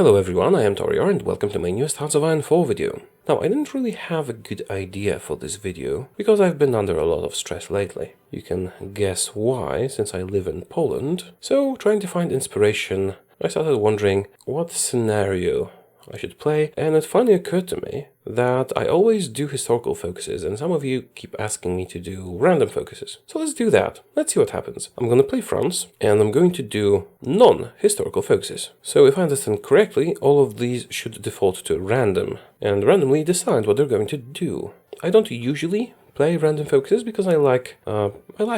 Hello everyone, I am Taureor and welcome to my newest Hearts of Iron 4 video. Now, I didn't really have a good idea for this video, because I've been under a lot of stress lately. You can guess why, since I live in Poland. So, trying to find inspiration, I started wondering what scenario I should play, and it finally occurred to me that I always do historical focuses, and some of you keep asking me to do random focuses. So let's do that. Let's see what happens. I'm going to play France, and I'm going to do non-historical focuses. So if I understand correctly, all of these should default to random, and randomly decide what they're going to do. I don't usually play random focuses because I like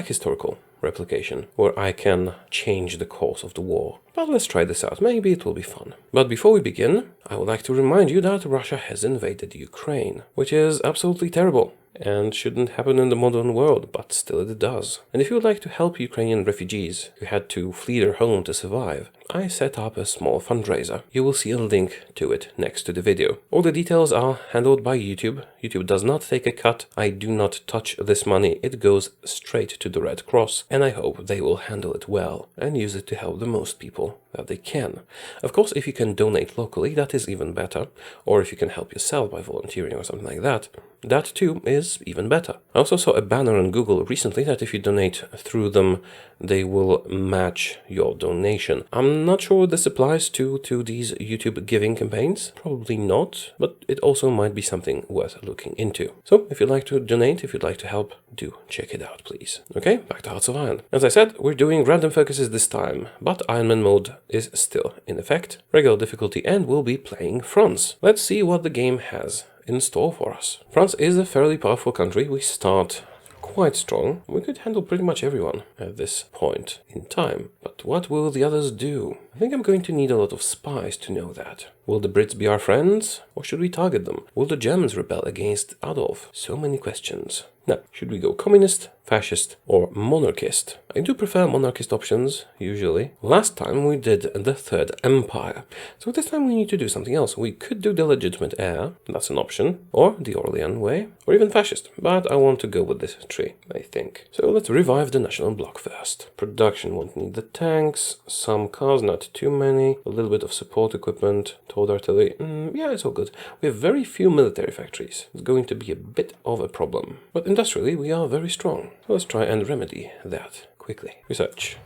historical replication, where I can change the course of the war. But let's try this out, maybe it will be fun. But before we begin, I would like to remind you that Russia has invaded Ukraine, which is absolutely terrible and shouldn't happen in the modern world, but still it does. And if you would like to help Ukrainian refugees who had to flee their home to survive, I set up a small fundraiser. You will see a link to it next to the video. All the details are handled by YouTube. YouTube does not take a cut. I do not touch this money. It goes straight to the Red Cross, and I hope they will handle it well and use it to help the most people that they can. Of course, if you can donate locally, that is even better. Or if you can help yourself by volunteering or something like that, that too is even better. I also saw a banner on Google recently that if you donate through them, they will match your donation. I'm not sure this applies to these YouTube giving campaigns. Probably not, but it also might be something worth looking into. So if you'd like to donate, if you'd like to help, do check it out, please. Okay, back to Hearts of Iron. As I said, we're doing random focuses this time, but Ironman mode is still in effect, regular difficulty, and we'll be playing France. Let's see what the game has in store for us. France is a fairly powerful country. We start quite strong. We could handle pretty much everyone at this point in time. But what will the others do? I think I'm going to need a lot of spies to know that. Will the Brits be our friends? Or should we target them? Will the Germans rebel against Adolf? So many questions. Now, should we go communist, fascist, or monarchist? I do prefer monarchist options, usually. Last time we did the Third Empire, so this time we need to do something else. We could do the legitimate heir, that's an option, or the Orlean way, or even fascist, but I want to go with this tree, I think. So let's revive the national bloc first. Production won't need the tanks, some cars, not too many, a little bit of support equipment, towed artillery, yeah, it's all good. We have very few military factories. It's going to be a bit of a problem, but industrially we are very strong. So let's try and remedy that quickly. Research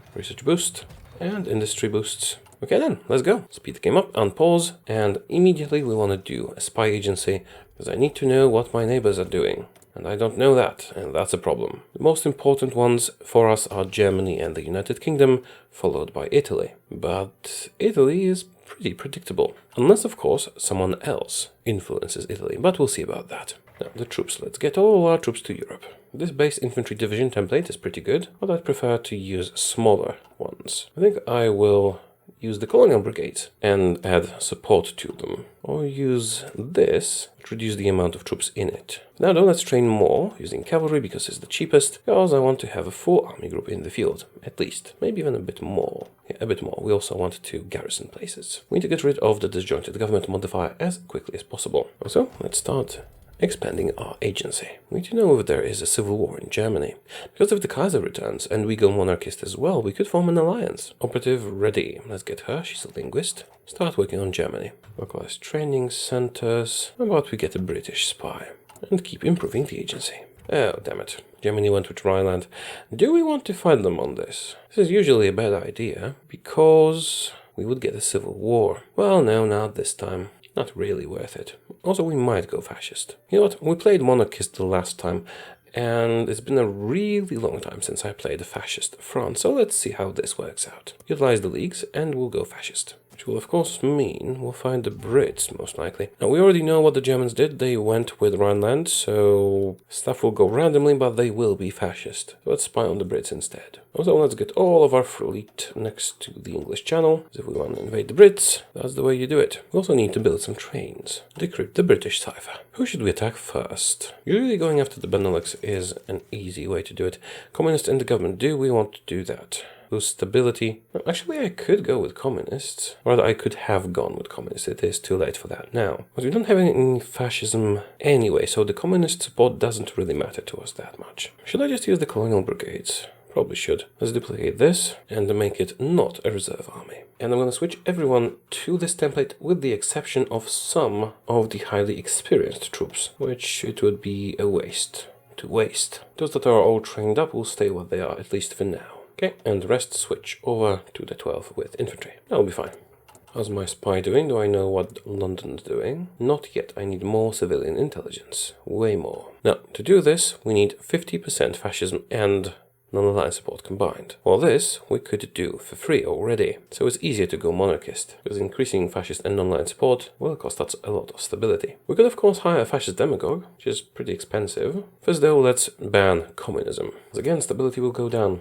boost, and industry boosts. Okay then, let's go. Speed the game up, unpause, and immediately we want to do a spy agency, because I need to know what my neighbors are doing. And I don't know that, and that's a problem. The most important ones for us are Germany and the United Kingdom, followed by Italy. But Italy is pretty predictable. Unless, of course, someone else influences Italy, but we'll see about that. Now, the troops. Let's get all our troops to Europe. This base infantry division template is pretty good, but I'd prefer to use smaller ones. I think I will use the colonial brigades and add support to them. Or use this to reduce the amount of troops in it. Now though, let's train more using cavalry because it's the cheapest, because I want to have a full army group in the field, at least. Maybe even a bit more. Yeah, a bit more. We also want to garrison places. We need to get rid of the disjointed government modifier as quickly as possible. So let's start expanding our agency. We need to know if there is a civil war in Germany. Because if the Kaiser returns and we go monarchist as well, we could form an alliance. Operative ready. Let's get her, she's a linguist. Start working on Germany. Localized training centers. How about we get a British spy? And keep improving the agency. Oh, damn it. Germany went with Rhineland. Do we want to fight them on this? This is usually a bad idea, because we would get a civil war. Well, no, not this time. Not really worth it. Also, we might go fascist. You know what? We played monarchist the last time, and it's been a really long time since I played a fascist France, so let's see how this works out. Utilize the leagues, and we'll go fascist. Which will of course mean we'll find the Brits, most likely. Now, we already know what the Germans did. They went with Rhineland, so stuff will go randomly, but they will be fascist. So let's spy on the Brits instead. Also, let's get all of our fleet next to the English Channel. So if we want to invade the Brits, that's the way you do it. We also need to build some trains. Decrypt the British cipher. Who should we attack first? Usually going after the Benelux is an easy way to do it. Communists in the government, do we want to do that? Boost stability. Actually, I could go with communists. Or rather, I could have gone with communists. It is too late for that now. But we don't have any fascism anyway, so the communist support doesn't really matter to us that much. Should I just use the colonial brigades? Probably should. Let's duplicate this and make it not a reserve army. And I'm going to switch everyone to this template with the exception of some of the highly experienced troops, which it would be a waste to waste. Those that are all trained up will stay what they are, at least for now. Okay, and the rest switch over to the 12 with infantry. That'll be fine. How's my spy doing? Do I know what London's doing? Not yet. I need more civilian intelligence. Way more. Now, to do this, we need 50% fascism and non-aligned support combined. Well, this we could do for free already, so it's easier to go monarchist, because increasing fascist and non-aligned support will cost us a lot of stability. We could of course hire a fascist demagogue, which is pretty expensive. First though, let's ban communism. Because again, stability will go down.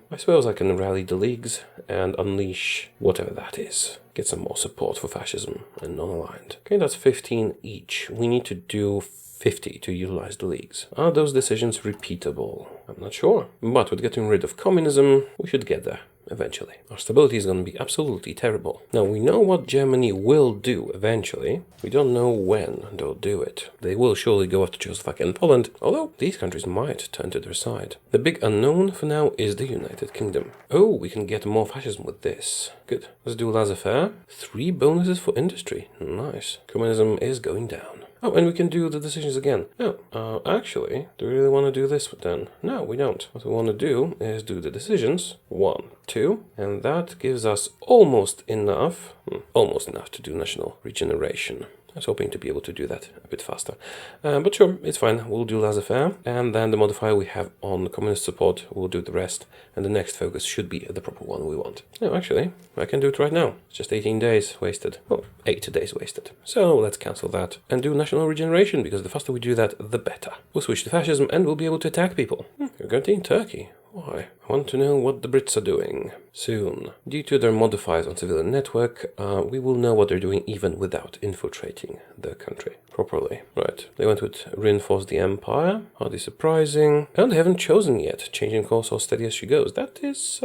I suppose I can rally the leagues and unleash whatever that is. Get some more support for fascism and non-aligned. Okay, that's 15 each. We need to do 50 to utilize the leagues. Are those decisions repeatable? I'm not sure. But with getting rid of communism, we should get there eventually. Our stability is going to be absolutely terrible. Now, we know what Germany will do eventually. We don't know when they'll do it. They will surely go after Czechoslovakia and Poland, although these countries might turn to their side. The big unknown for now is the United Kingdom. Oh, we can get more fascism with this. Good. Let's do laissez-faire. 3 bonuses for industry. Nice. Communism is going down. Oh, and we can do the decisions again. No, actually, do we really want to do this then? No, we don't. What we want to do is do the decisions. 1, 2, and that gives us almost enough to do national regeneration. I was hoping to be able to do that a bit faster. But sure, it's fine. We'll do laissez-faire. And then the modifier we have on communist support, we'll do the rest. And the next focus should be the proper one we want. No, actually, I can do it right now. It's just 18 days wasted. Well, 8 days wasted. So let's cancel that and do national regeneration, because the faster we do that, the better. We'll switch to fascism and we'll be able to attack people. You're going to Turkey. Why? I want to know what the Brits are doing. Soon. Due to their modifiers on civilian network, we will know what they're doing even without infiltrating the country properly. Right. They went with reinforce the empire. Hardly surprising. And they haven't chosen yet. Changing course or steady as she goes. That is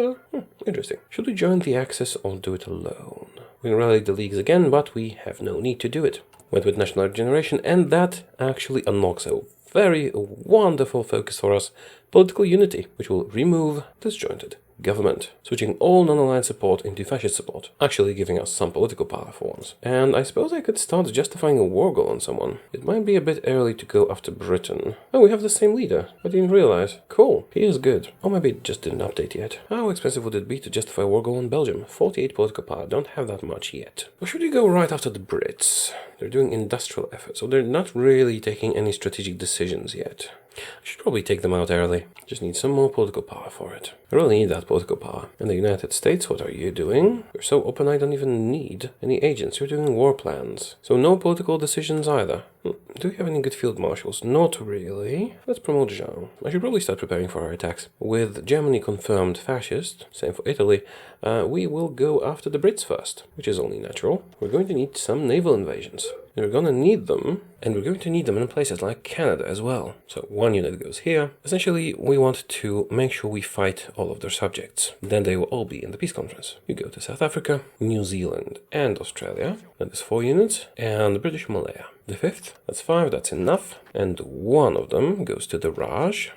interesting. Should we join the Axis or do it alone? We can rally the leagues again, but we have no need to do it. Went with national regeneration, and that actually unlocks a very wonderful focus for us, political unity, which will remove disjointed government, switching all non-aligned support into fascist support, actually giving us some political power for once. And I suppose I could start justifying a war goal on someone. It might be a bit early to go after Britain. Oh, we have the same leader. I didn't realize. Cool. He is good. Or maybe it just didn't update yet. How expensive would it be to justify a war goal on Belgium? 48 political power. Don't have that much yet. Or should we go right after the Brits? They're doing industrial efforts, so they're not really taking any strategic decisions yet. I should probably take them out early. Just need some more political power for it. I really need that political power. And the United States, what are you doing? You're so open I don't even need any agents. You're doing war plans. So no political decisions either. Do we have any good field marshals? Not really. Let's promote Jean. I should probably start preparing for our attacks. With Germany confirmed fascist, same for Italy, we will go after the Brits first, which is only natural. We're going to need some naval invasions. And we're going to need them, and we're going to need them in places like Canada as well. So 1 unit goes here. Essentially, we want to make sure we fight all of their subjects. Then they will all be in the peace conference. You go to South Africa, New Zealand, and Australia. That is 4 units, and the British Malaya. The 5th, that's 5, that's enough. And 1 of them goes to the Raj.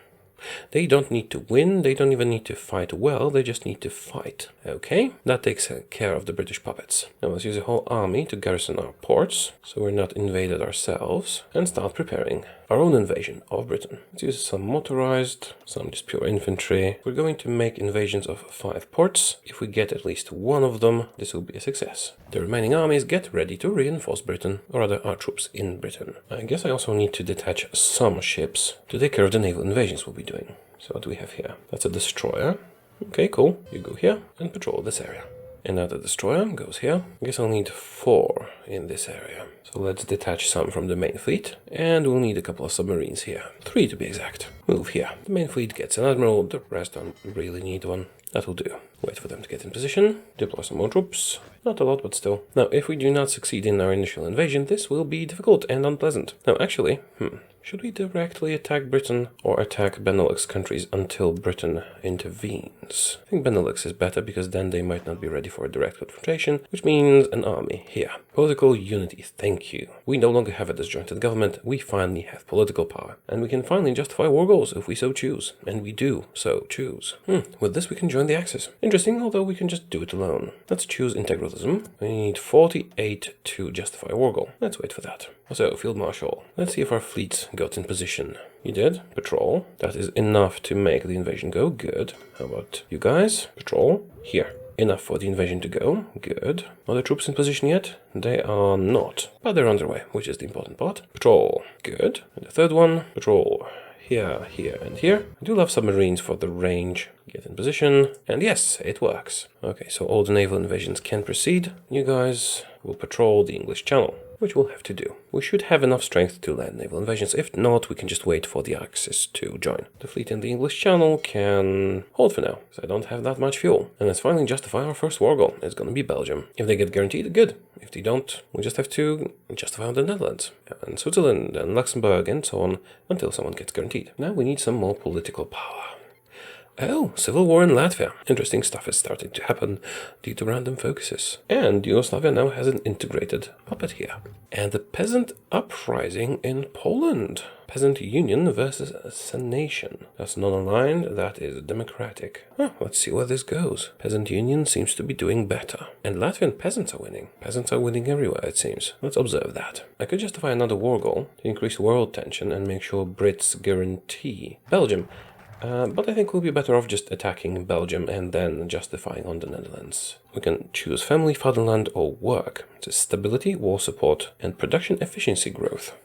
They don't need to win, they don't even need to fight well, they just need to fight. Okay, that takes care of the British puppets. Now let's use a whole army to garrison our ports, so we're not invaded ourselves, and start preparing our own invasion of Britain. Let's use some motorized, some just pure infantry. We're going to make invasions of 5 ports. If we get at least 1 of them, this will be a success. The remaining armies get ready to reinforce Britain, or rather our troops in Britain. I guess I also need to detach some ships to take care of the naval invasions we'll be doing. So what do we have here? That's a destroyer. Okay, cool. You go here and patrol this area. And now the destroyer goes here. I guess I'll need 4 in this area. So let's detach some from the main fleet. And we'll need a couple of submarines here. 3 to be exact. Move here. The main fleet gets an admiral, the rest don't really need one. That'll do. Wait for them to get in position. Deploy some more troops. Not a lot, but still. Now, if we do not succeed in our initial invasion, this will be difficult and unpleasant. Now, actually, should we directly attack Britain or attack Benelux countries until Britain intervenes? I think Benelux is better because then they might not be ready for a direct confrontation, which means an army here. Political unity, thank you. We no longer have a disjointed government, we finally have political power. And we can finally justify war goals if we so choose. And we do so choose. With this we can join the Axis. Interesting, although we can just do it alone. Let's choose integralism. We need 48 to justify war goal. Let's wait for that. So, Field Marshal, let's see if our fleet got in position. You did. Patrol. That is enough to make the invasion go. Good. How about you guys? Patrol. Here. Enough for the invasion to go. Good. Are the troops in position yet? They are not. But they're underway, which is the important part. Patrol. Good. And the third one. Patrol. Here, here, and here. I do love submarines for the range. Get in position. And yes, it works. Okay, so all the naval invasions can proceed. You guys will patrol the English Channel, which we'll have to do. We should have enough strength to land naval invasions. If not, we can just wait for the Axis to join. The fleet in the English Channel can hold for now, because I don't have that much fuel. And let's finally justify our first war goal. It's gonna be Belgium. If they get guaranteed, good. If they don't, we just have to justify the Netherlands, and Switzerland, and Luxembourg, and so on, until someone gets guaranteed. Now we need some more political power. Oh, civil war in Latvia. Interesting stuff is starting to happen due to random focuses. And Yugoslavia now has an integrated puppet here. And the peasant uprising in Poland. Peasant union versus Senation. That's non-aligned, that is democratic. Let's see where this goes. Peasant union seems to be doing better. And Latvian peasants are winning. Peasants are winning everywhere, it seems. Let's observe that. I could justify another war goal to increase world tension and make sure Brits guarantee Belgium. But I think we'll be better off just attacking Belgium and then justifying on the Netherlands. We can choose family, fatherland, or work. It's stability, war support, and production efficiency growth.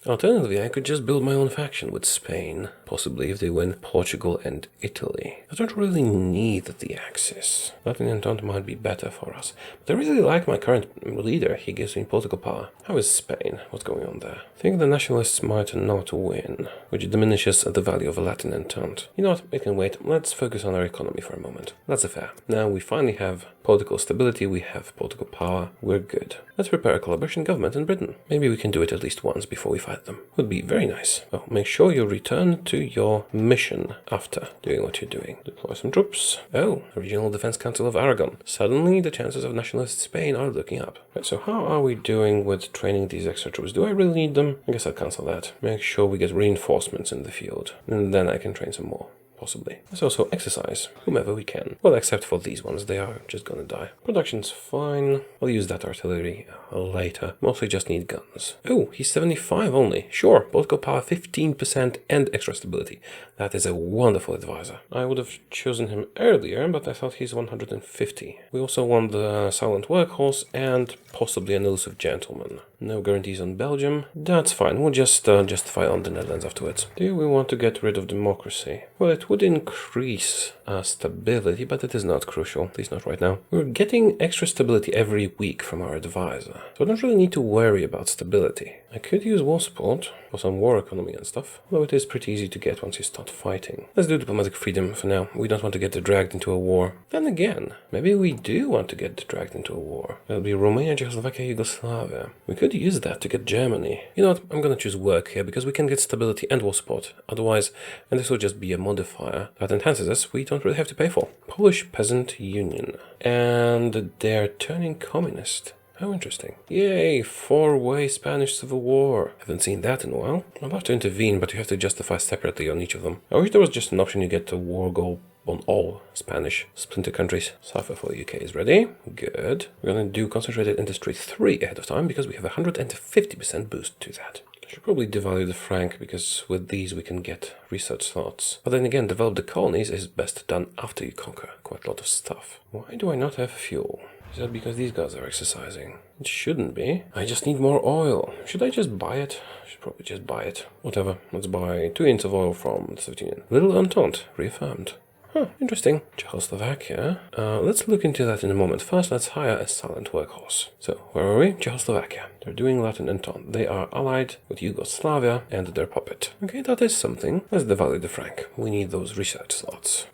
Alternatively, I could just build my own faction with Spain, possibly if they win Portugal and Italy. I don't really need the Axis. Latin Entente might be better for us. But I really like my current leader, he gives me political power. How is Spain? What's going on there? I think the nationalists might not win, which diminishes the value of a Latin Entente. You know what, it can wait. Let's focus on our economy for a moment. That's affair. Now we finally have political stability, we have political power, we're good. Let's prepare a collaboration government in Britain. Maybe we can do it at least once before we fight them. Would be very nice. Well, make sure you return to your mission after doing what you're doing. Deploy some troops. Oh, Regional Defense Council of Aragon. Suddenly the chances of nationalist Spain are looking up. Right, so how are we doing with training these extra troops? Do I really need them? I guess I'll cancel that. Make sure we get reinforcements in the field. And then I can train some more. Possibly. Let's also exercise whomever we can. Well, except for these ones, they are just gonna die. Production's fine. I'll use that artillery later. Mostly just need guns. Oh, he's 75 only. Sure, political power 15% and extra stability. That is a wonderful advisor. I would have chosen him earlier, but I thought he's 150. We also want the silent workhorse and possibly an elusive gentleman. No guarantees on Belgium. That's fine. We'll just justify on the Netherlands afterwards. Do we want to get rid of democracy? Well, it would increase stability, but it is not crucial, at least not right now. We're getting extra stability every week from our advisor, so I don't really need to worry about stability. I could use war support for some war economy and stuff, although it is pretty easy to get once you start fighting. Let's do diplomatic freedom for now. We don't want to get dragged into a war. Then again, maybe we do want to get dragged into a war. It'll be Romania, Czechoslovakia, Yugoslavia. We could use that to get Germany. You know what, I'm gonna choose work here because we can get stability and war support. Otherwise, and this will just be a modifier that enhances us, we don't really have to pay for. Polish Peasant Union. And they're turning communist. How interesting. Yay, 4-way Spanish Civil War. Haven't seen that in a while. I'm about to intervene, but you have to justify separately on each of them. I wish there was just an option you get a war goal on all Spanish splinter countries. Suffer for UK is ready. Good. We're gonna do Concentrated Industry 3 ahead of time because we have a 150% boost to that. I should probably devalue the franc because with these we can get research slots. But then again, develop the colonies is best done after you conquer quite a lot of stuff. Why do I not have fuel? Is that because these guys are exercising? It shouldn't be. I just need more oil. Should I just buy it? I should probably just buy it. Whatever. Let's buy 2 units of oil from the Soviet Union. Little Entente. Reaffirmed. Huh, interesting. Czechoslovakia. Let's look into that in a moment. First, let's hire a silent workhorse. So, where are we? Czechoslovakia. They're doing Latin Entente. They are allied with Yugoslavia and their puppet. Okay, that is something. Let's devalue the franc. We need those research slots.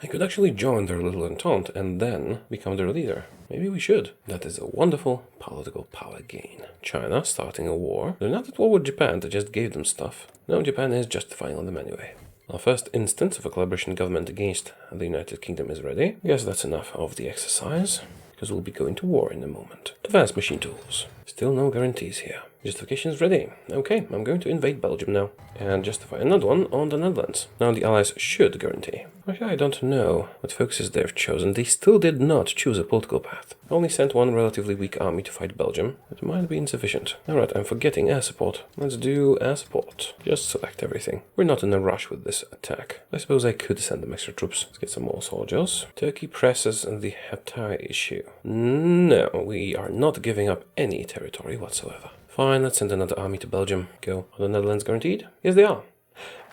I could actually join their little entente and then become their leader. Maybe we should. That is a wonderful political power gain. China starting a war. They're not at war with Japan, they just gave them stuff. No, Japan is justifying on them anyway. Our first instance of a collaboration government against the United Kingdom is ready. I guess that's enough of the exercise, because we'll be going to war in a moment. Advanced machine tools. Still no guarantees here. Justification is ready. Okay, I'm going to invade Belgium now and justify another one on the Netherlands. Now the Allies should guarantee. Actually, I don't know what focuses they've chosen. They still did not choose a political path. Only sent one relatively weak army to fight Belgium. It might be insufficient. Alright, I'm forgetting air support. Let's do air support. Just select everything. We're not in a rush with this attack. I suppose I could send them extra troops. Let's get some more soldiers. Turkey presses the Hatay issue. No, we are not giving up any territory whatsoever. Fine, let's send another army to Belgium. Go. Are the Netherlands guaranteed? Yes, they are.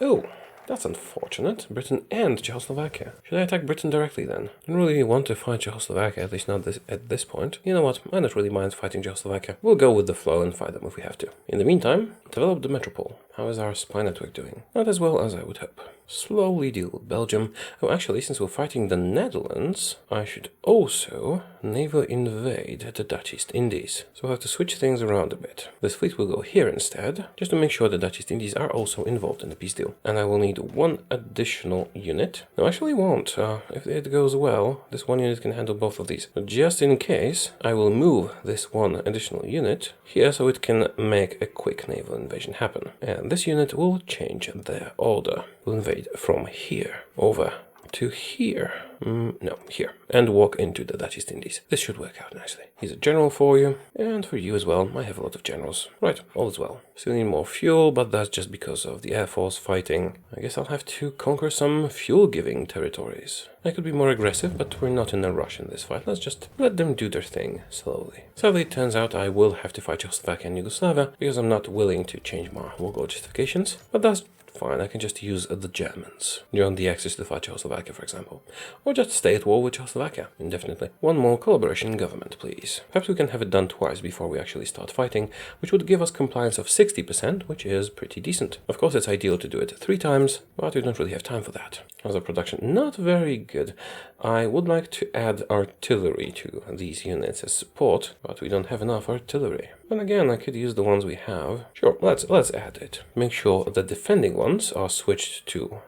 Oh, that's unfortunate. Britain and Czechoslovakia. Should I attack Britain directly then? I don't really want to fight Czechoslovakia, at least not at this point. You know what? I don't really mind fighting Czechoslovakia. We'll go with the flow and fight them if we have to. In the meantime, develop the metropole. How is our supply network doing? Not as well as I would hope. Slowly deal with Belgium. Oh, actually, since we're fighting the Netherlands, I should also naval invade the Dutch East Indies. So we'll have to switch things around a bit. This fleet will go here instead, just to make sure the Dutch East Indies are also involved in the peace deal. And I will need one additional unit. No, actually won't. If it goes well, this one unit can handle both of these. But just in case, I will move this one additional unit here so it can make a quick naval invasion happen. And this unit will change their order. We'll invade from here over to here. No, here. And walk into the Dutch East Indies. This should work out nicely. He's a general for you, and for you as well. I have a lot of generals. Right, all is well. Still need more fuel, but that's just because of the Air Force fighting. I guess I'll have to conquer some fuel-giving territories. I could be more aggressive, but we're not in a rush in this fight. Let's just let them do their thing, slowly. Sadly, it turns out I will have to fight Czechoslovakia and Yugoslavia, because I'm not willing to change my war goal justifications. But that's fine, I can just use the Germans during the Axis to fight Czechoslovakia, for example. Or just stay at war with Czechoslovakia, indefinitely. One more collaboration government, please. Perhaps we can have it done twice before we actually start fighting, which would give us compliance of 60%, which is pretty decent. Of course, it's ideal to do it 3 times, but we don't really have time for that. How's our production? Not very good. I would like to add artillery to these units as support, but we don't have enough artillery. And again, I could use the ones we have. Sure, let's add it. Make sure the defending ones are switched to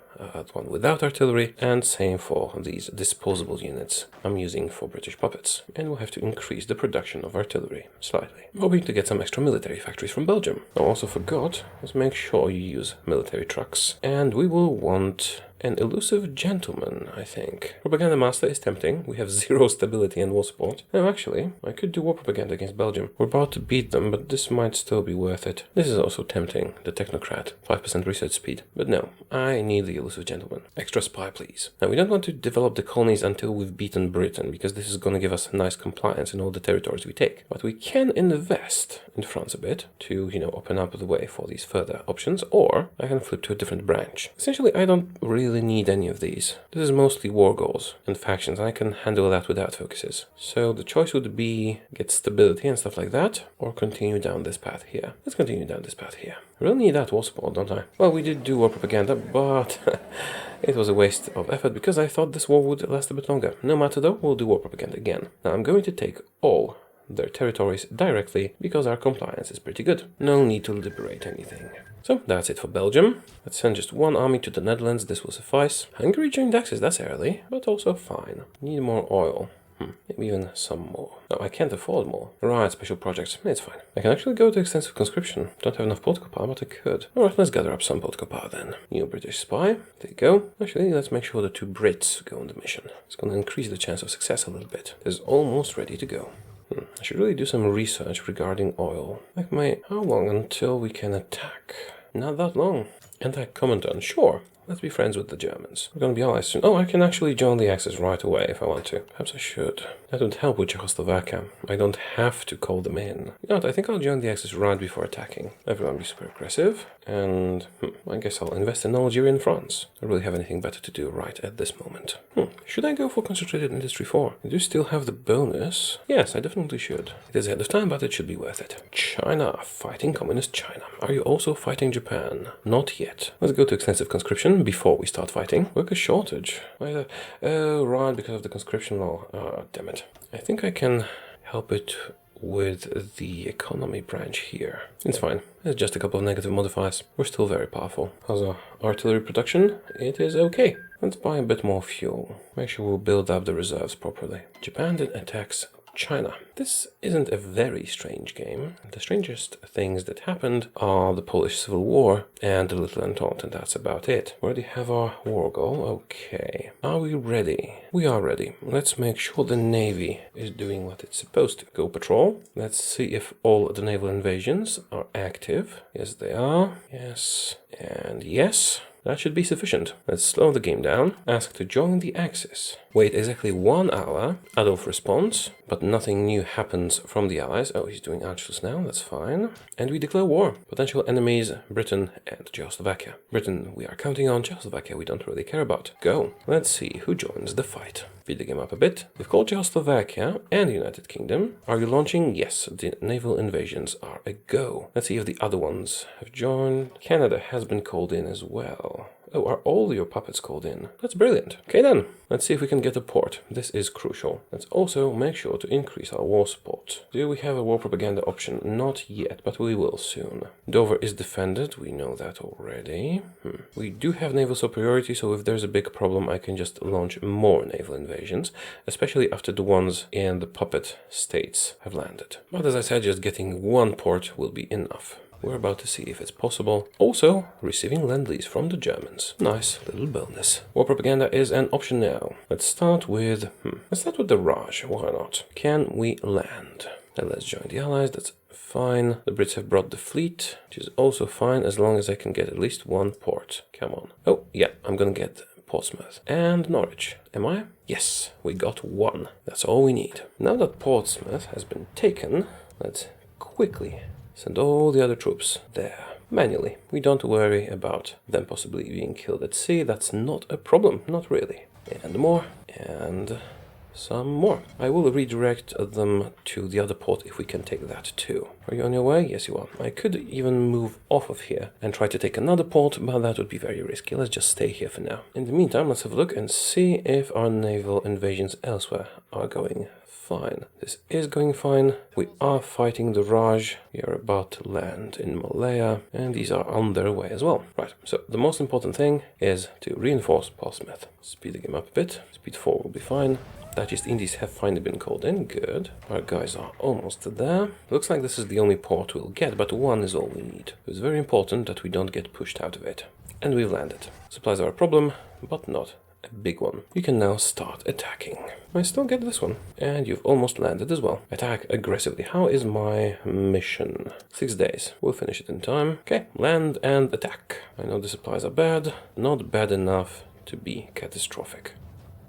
one without artillery, and same for these disposable units I'm using for British puppets. And we'll have to increase the production of artillery slightly. Hoping to get some extra military factories from Belgium. I also forgot, let's make sure you use military trucks. And we will want an elusive gentleman, I think. Propaganda master is tempting. We have 0 stability and war support. No, actually, I could do war propaganda against Belgium. We're about to beat them, but this might still be worth it. This is also tempting. The technocrat. 5% research speed. But no, I need the elusive gentleman. Extra spy, please. Now, we don't want to develop the colonies until we've beaten Britain, because this is going to give us nice compliance in all the territories we take. But we can invest in France a bit to, open up the way for these further options, or I can flip to a different branch. Essentially, I don't really need any of these. This is mostly war goals and factions, and I can handle that without focuses. So the choice would be get stability and stuff like that, or continue down this path here. Let's continue down this path here. I really need that war support, don't I? Well, we did do war propaganda, but it was a waste of effort because I thought this war would last a bit longer. No matter though, we'll do war propaganda again. Now I'm going to take all their territories directly because our compliance is pretty good. No need to liberate anything. So that's it for Belgium. Let's send just 1 army to the Netherlands, this will suffice. Hungary joined Axis, that's early, but also fine. Need more oil. Maybe even some more. No, I can't afford more. Right, special projects. It's fine. I can actually go to extensive conscription. Don't have enough political power, but I could. Alright, let's gather up some political power then. New British spy. There you go. Actually, let's make sure the 2 Brits go on the mission. It's going to increase the chance of success a little bit. It's almost ready to go. I should really do some research regarding oil. How long until we can attack? Not that long. Anti-commandant, sure. Let's be friends with the Germans. We're going to be allies soon. Oh, I can actually join the Axis right away if I want to. Perhaps I should. That would help with Czechoslovakia. I don't have to call them in. You know what, I think I'll join the Axis right before attacking. Everyone be super aggressive. And I guess I'll invest in Algeria and France. I don't really have anything better to do right at this moment. Should I go for Concentrated Industry 4? I do still have the bonus. Yes, I definitely should. It is ahead of time, but it should be worth it. China. Fighting Communist China. Are you also fighting Japan? Not yet. Let's go to extensive conscription. question before we start fighting. Worker shortage. Oh, right, because of the conscription law. Oh, damn it. I think I can help it with the economy branch here. It's fine. It's just a couple of negative modifiers. We're still very powerful. How's our artillery production? It is okay. Let's buy a bit more fuel. Make sure we'll build up the reserves properly. Japan then attacks China. This isn't a very strange game. The strangest things that happened are the Polish Civil War and the Little Entente, and that's about it. We already have our war goal. Okay. Are we ready? We are ready. Let's make sure the Navy is doing what it's supposed to. Go patrol. Let's see if all the naval invasions are active. Yes, they are. Yes. And yes. That should be sufficient. Let's slow the game down. Ask to join the Axis. Wait exactly 1 hour. Adolf responds, but nothing new happens from the Allies. Oh, he's doing Anschluss now. That's fine. And we declare war. Potential enemies, Britain and Czechoslovakia. Britain we are counting on. Czechoslovakia we don't really care about. Go. Let's see who joins the fight. Speed the game up a bit. We've called Czechoslovakia and the United Kingdom. Are you launching? Yes. The naval invasions are a go. Let's see if the other ones have joined. Canada has been called in as well. Oh, are all your puppets called in? That's brilliant. Okay then, let's see if we can get a port. This is crucial. Let's also make sure to increase our war support. Do we have a war propaganda option? Not yet, but we will soon. Dover is defended, we know that already. We do have naval superiority, so if there's a big problem, I can just launch more naval invasions, especially after the ones in the puppet states have landed. But as I said, just getting 1 port will be enough. We're about to see if it's possible. Also, receiving lend-lease from the Germans. Nice little bonus. War propaganda is an option now. Let's start with... Let's start with the Raj. Why not? Can we land? And let's join the Allies. That's fine. The Brits have brought the fleet, which is also fine as long as I can get at least 1 port. Come on. Oh, yeah, I'm gonna get Portsmouth and Norwich. Am I? Yes, we got 1. That's all we need. Now that Portsmouth has been taken, let's quickly send all the other troops there, manually. We don't worry about them possibly being killed at sea. That's not a problem, not really. And more, and some more. I will redirect them to the other port if we can take that too. Are you on your way? Yes, you are. I could even move off of here and try to take another port, but that would be very risky. Let's just stay here for now. In the meantime, let's have a look and see if our naval invasions elsewhere are going fine. This is going fine. We are fighting the Raj. We are about to land in Malaya, and these are on their way as well. Right, so the most important thing is to reinforce Portsmouth. Speed the game up a bit. Speed 4 will be fine. Dutch East Indies have finally been called in. Good. Our guys are almost there. Looks like this is the only port we'll get, but 1 is all we need. It's very important that we don't get pushed out of it. And we've landed. Supplies are a problem, but not a big one. You can now start attacking. I still get this one. And you've almost landed as well. Attack aggressively. How is my mission? 6 days. We'll finish it in time. Okay, land and attack. I know the supplies are bad. Not bad enough to be catastrophic.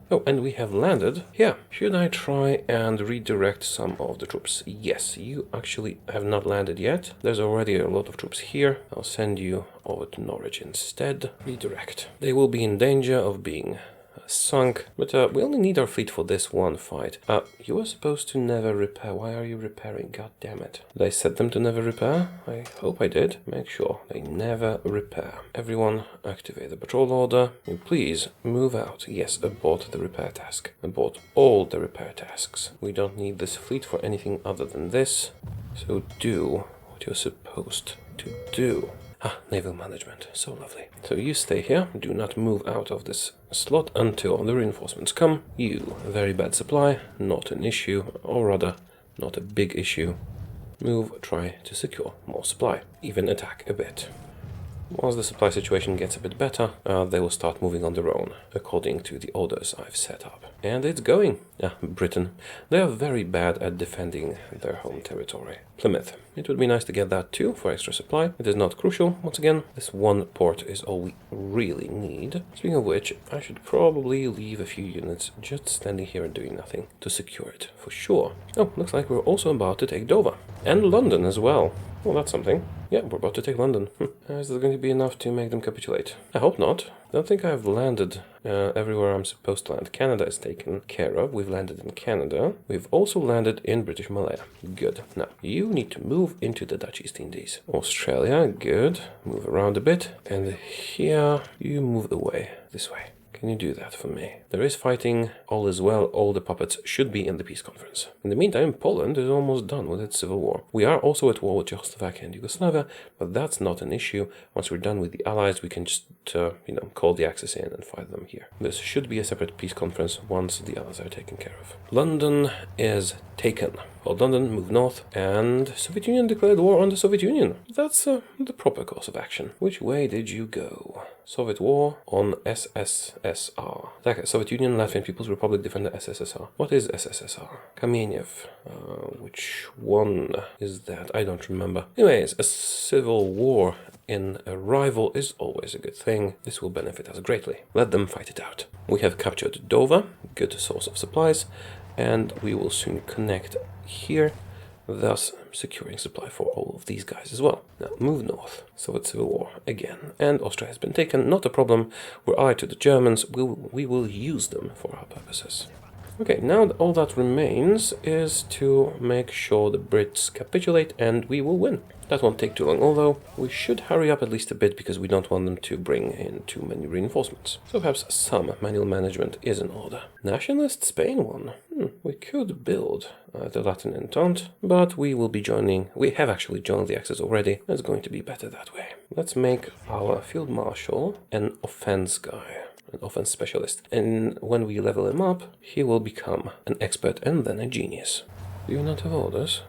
Oh, and we have landed here. Should I try and redirect some of the troops? Yes, you actually have not landed yet. There's already a lot of troops here. I'll send you over to Norwich instead. Redirect. They will be in danger of being sunk, but we only need our fleet for this 1 fight. You were supposed to never repair. Why are you repairing? God damn it. Did I set them to never repair? I hope I did. Make sure they never repair. Everyone activate the patrol order. And please move out. Yes, abort the repair task. Abort all the repair tasks. We don't need this fleet for anything other than this. So do what you're supposed to do. Naval management. So lovely. So you stay here. Do not move out of this slot until the reinforcements come. You, very bad supply. Not an issue, or rather, not a big issue. Move, try to secure more supply. Even attack a bit. Once the supply situation gets a bit better, they will start moving on their own, according to the orders I've set up. And it's going. Britain. They are very bad at defending their home territory. Plymouth. It would be nice to get that too, for extra supply. It is not crucial, once again. This 1 port is all we really need. Speaking of which, I should probably leave a few units just standing here and doing nothing to secure it, for sure. Oh, looks like we're also about to take Dover. And London as well. Well, that's something. Yeah, we're about to take London. Is that going to be enough to make them capitulate? I hope not. I don't think I've landed everywhere I'm supposed to land. Canada is taken care of. We've landed in Canada. We've also landed in British Malaya. Good. Now, you need to move into the Dutch East Indies. Australia, good. Move around a bit. And here, you move away, this way. Can you do that for me? There is fighting, all is well, all the puppets should be in the peace conference. In the meantime, Poland is almost done with its civil war. We are also at war with Czechoslovakia and Yugoslavia, but that's not an issue. Once we're done with the Allies, we can just, call the Axis in and fight them here. This should be a separate peace conference once the Allies are taken care of. London is taken. Well, London moved north, and Soviet Union declared war on the Soviet Union. That's the proper course of action. Which way did you go? Soviet war on SSSR. Okay, Soviet Union, Latvian People's Republic defend the SSSR. What is SSSR? Kamenev. Which one is that? I don't remember. Anyways, a civil war in a rival is always a good thing. This will benefit us greatly. Let them fight it out. We have captured Dover, good source of supplies, and we will soon connect here, thus securing supply for all of these guys as well. Now move north. Soviet Civil War again, and Austria has been taken. Not a problem. We're allied to the Germans. We will use them for our purposes. Okay, now all that remains is to make sure the Brits capitulate and we will win. That won't take too long, although we should hurry up at least a bit because we don't want them to bring in too many reinforcements. So perhaps some manual management is in order. Nationalist Spain won. We could build the Latin Entente, but we will be joining... We have actually joined the Axis already. It's going to be better that way. Let's make our Field Marshal an offense guy. An offense specialist, and when we level him up, he will become an expert and then a genius. Do you not have orders?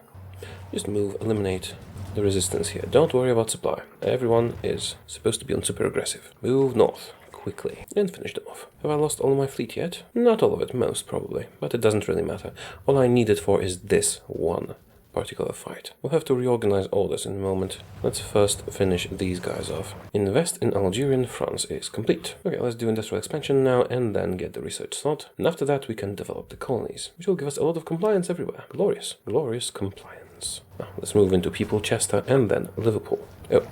Just move, eliminate the resistance here. Don't worry about supply. Everyone is supposed to be on super aggressive. Move north, quickly, and finish them off. Have I lost all of my fleet yet? Not all of it, most probably, but it doesn't really matter. All I need it for is this one particular fight. We'll have to reorganize all this in a moment. Let's first finish these guys off. Invest in Algerian France is complete. Okay, let's do industrial expansion now and then get the research slot. And after that we can develop the colonies, which will give us a lot of compliance everywhere. Glorious. Glorious compliance. Now, let's move into Chester and then Liverpool. Oh,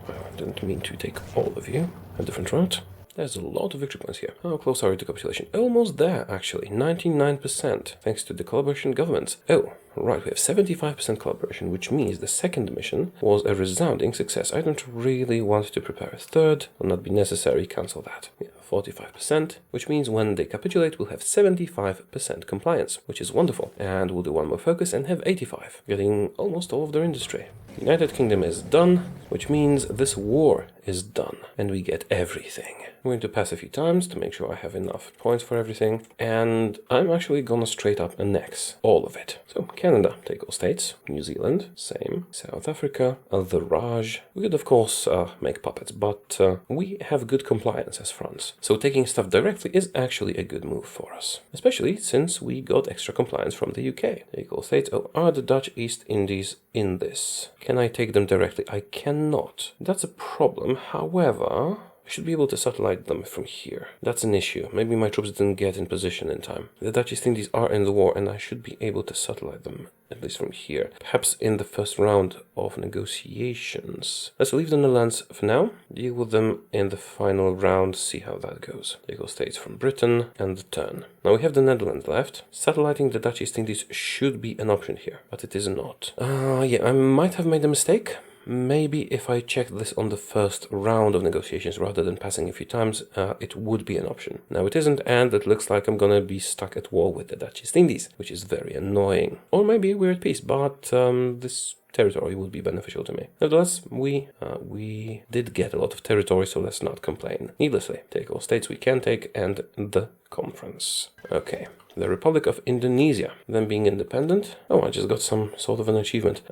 I didn't mean to take all of you. A different route. There's a lot of victory points here. How close are we to capitulation? Almost there, actually. 99%, thanks to the collaboration governments. Oh, right, we have 75% collaboration, which means the second mission was a resounding success. I don't really want to prepare a third. Will not be necessary. Cancel that. Yeah, 45%, which means when they capitulate, we'll have 75% compliance, which is wonderful. And we'll do one more focus and have 85, getting almost all of their industry. United Kingdom is done, which means this war is done, and we get everything. I'm going to pass a few times to make sure I have enough points for everything, and I'm actually gonna straight up annex all of it. So, Canada, take all states. New Zealand, same. South Africa, the Raj. We could, of course, make puppets, but we have good compliance as France. So taking stuff directly is actually a good move for us, especially since we got extra compliance from the UK. Take all states. Oh, are the Dutch East Indies in this? Can I take them directly? I cannot. That's a problem. However, I should be able to satellite them from here. That's an issue. Maybe my troops didn't get in position in time. The Dutch East Indies are in the war, and I should be able to satellite them, at least from here. Perhaps in the first round of negotiations. Let's leave the Netherlands for now. Deal with them in the final round, see how that goes. Equal states from Britain, and the turn. Now we have the Netherlands left. Satelliting the Dutch East Indies should be an option here, but it is not. Yeah, I might have made a mistake. Maybe if I checked this on the first round of negotiations rather than passing a few times, it would be an option. Now it isn't, and it looks like I'm gonna be stuck at war with the Dutch East Indies, which is very annoying. Or maybe we're at peace, but this territory would be beneficial to me. Nevertheless, we did get a lot of territory, so let's not complain needlessly. Take all states we can take, and the conference. Okay. The Republic of Indonesia, them being independent. Oh, I just got some sort of an achievement.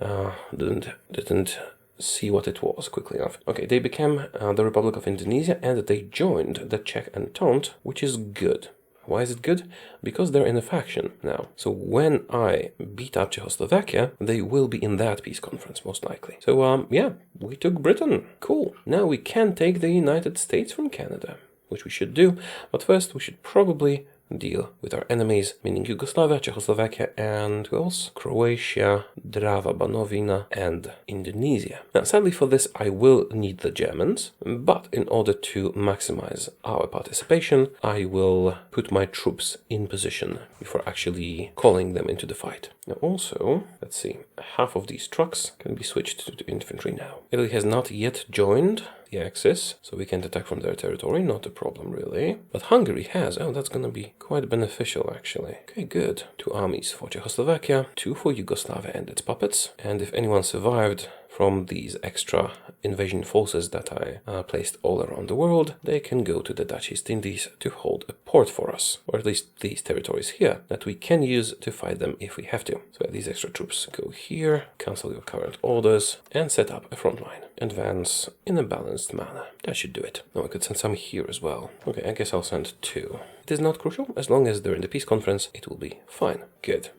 Didn't see what it was quickly enough. Okay, they became the Republic of Indonesia, and they joined the Czech Entente, which is good. Why is it good? Because they're in a faction now. So when I beat up Czechoslovakia, they will be in that peace conference, most likely. So, yeah, we took Britain. Cool. Now we can take the United States from Canada, which we should do. But first, we should probably deal with our enemies, meaning Yugoslavia, Czechoslovakia, and who else? Croatia, Drava Banovina, and Indonesia. Now, sadly for this, I will need the Germans, but in order to maximize our participation, I will put my troops in position before actually calling them into the fight. Now also, let's see, half of these trucks can be switched to infantry now. Italy has not yet joined the Axis, so we can't attack from their territory, not a problem really. But Hungary has. Oh, that's gonna be quite beneficial actually. Okay, good. 2 armies for Czechoslovakia, 2 for Yugoslavia and its puppets. And if anyone survived from these extra invasion forces that I placed all around the world, they can go to the Dutch East Indies to hold a port for us, or at least these territories here that we can use to fight them if we have to. So these extra troops go here, cancel your current orders, and set up a front line. Advance in a balanced manner. That should do it. Now I could send some here as well. Okay, I guess I'll send 2. It is not crucial. As long as they're in the peace conference, it will be fine. Good.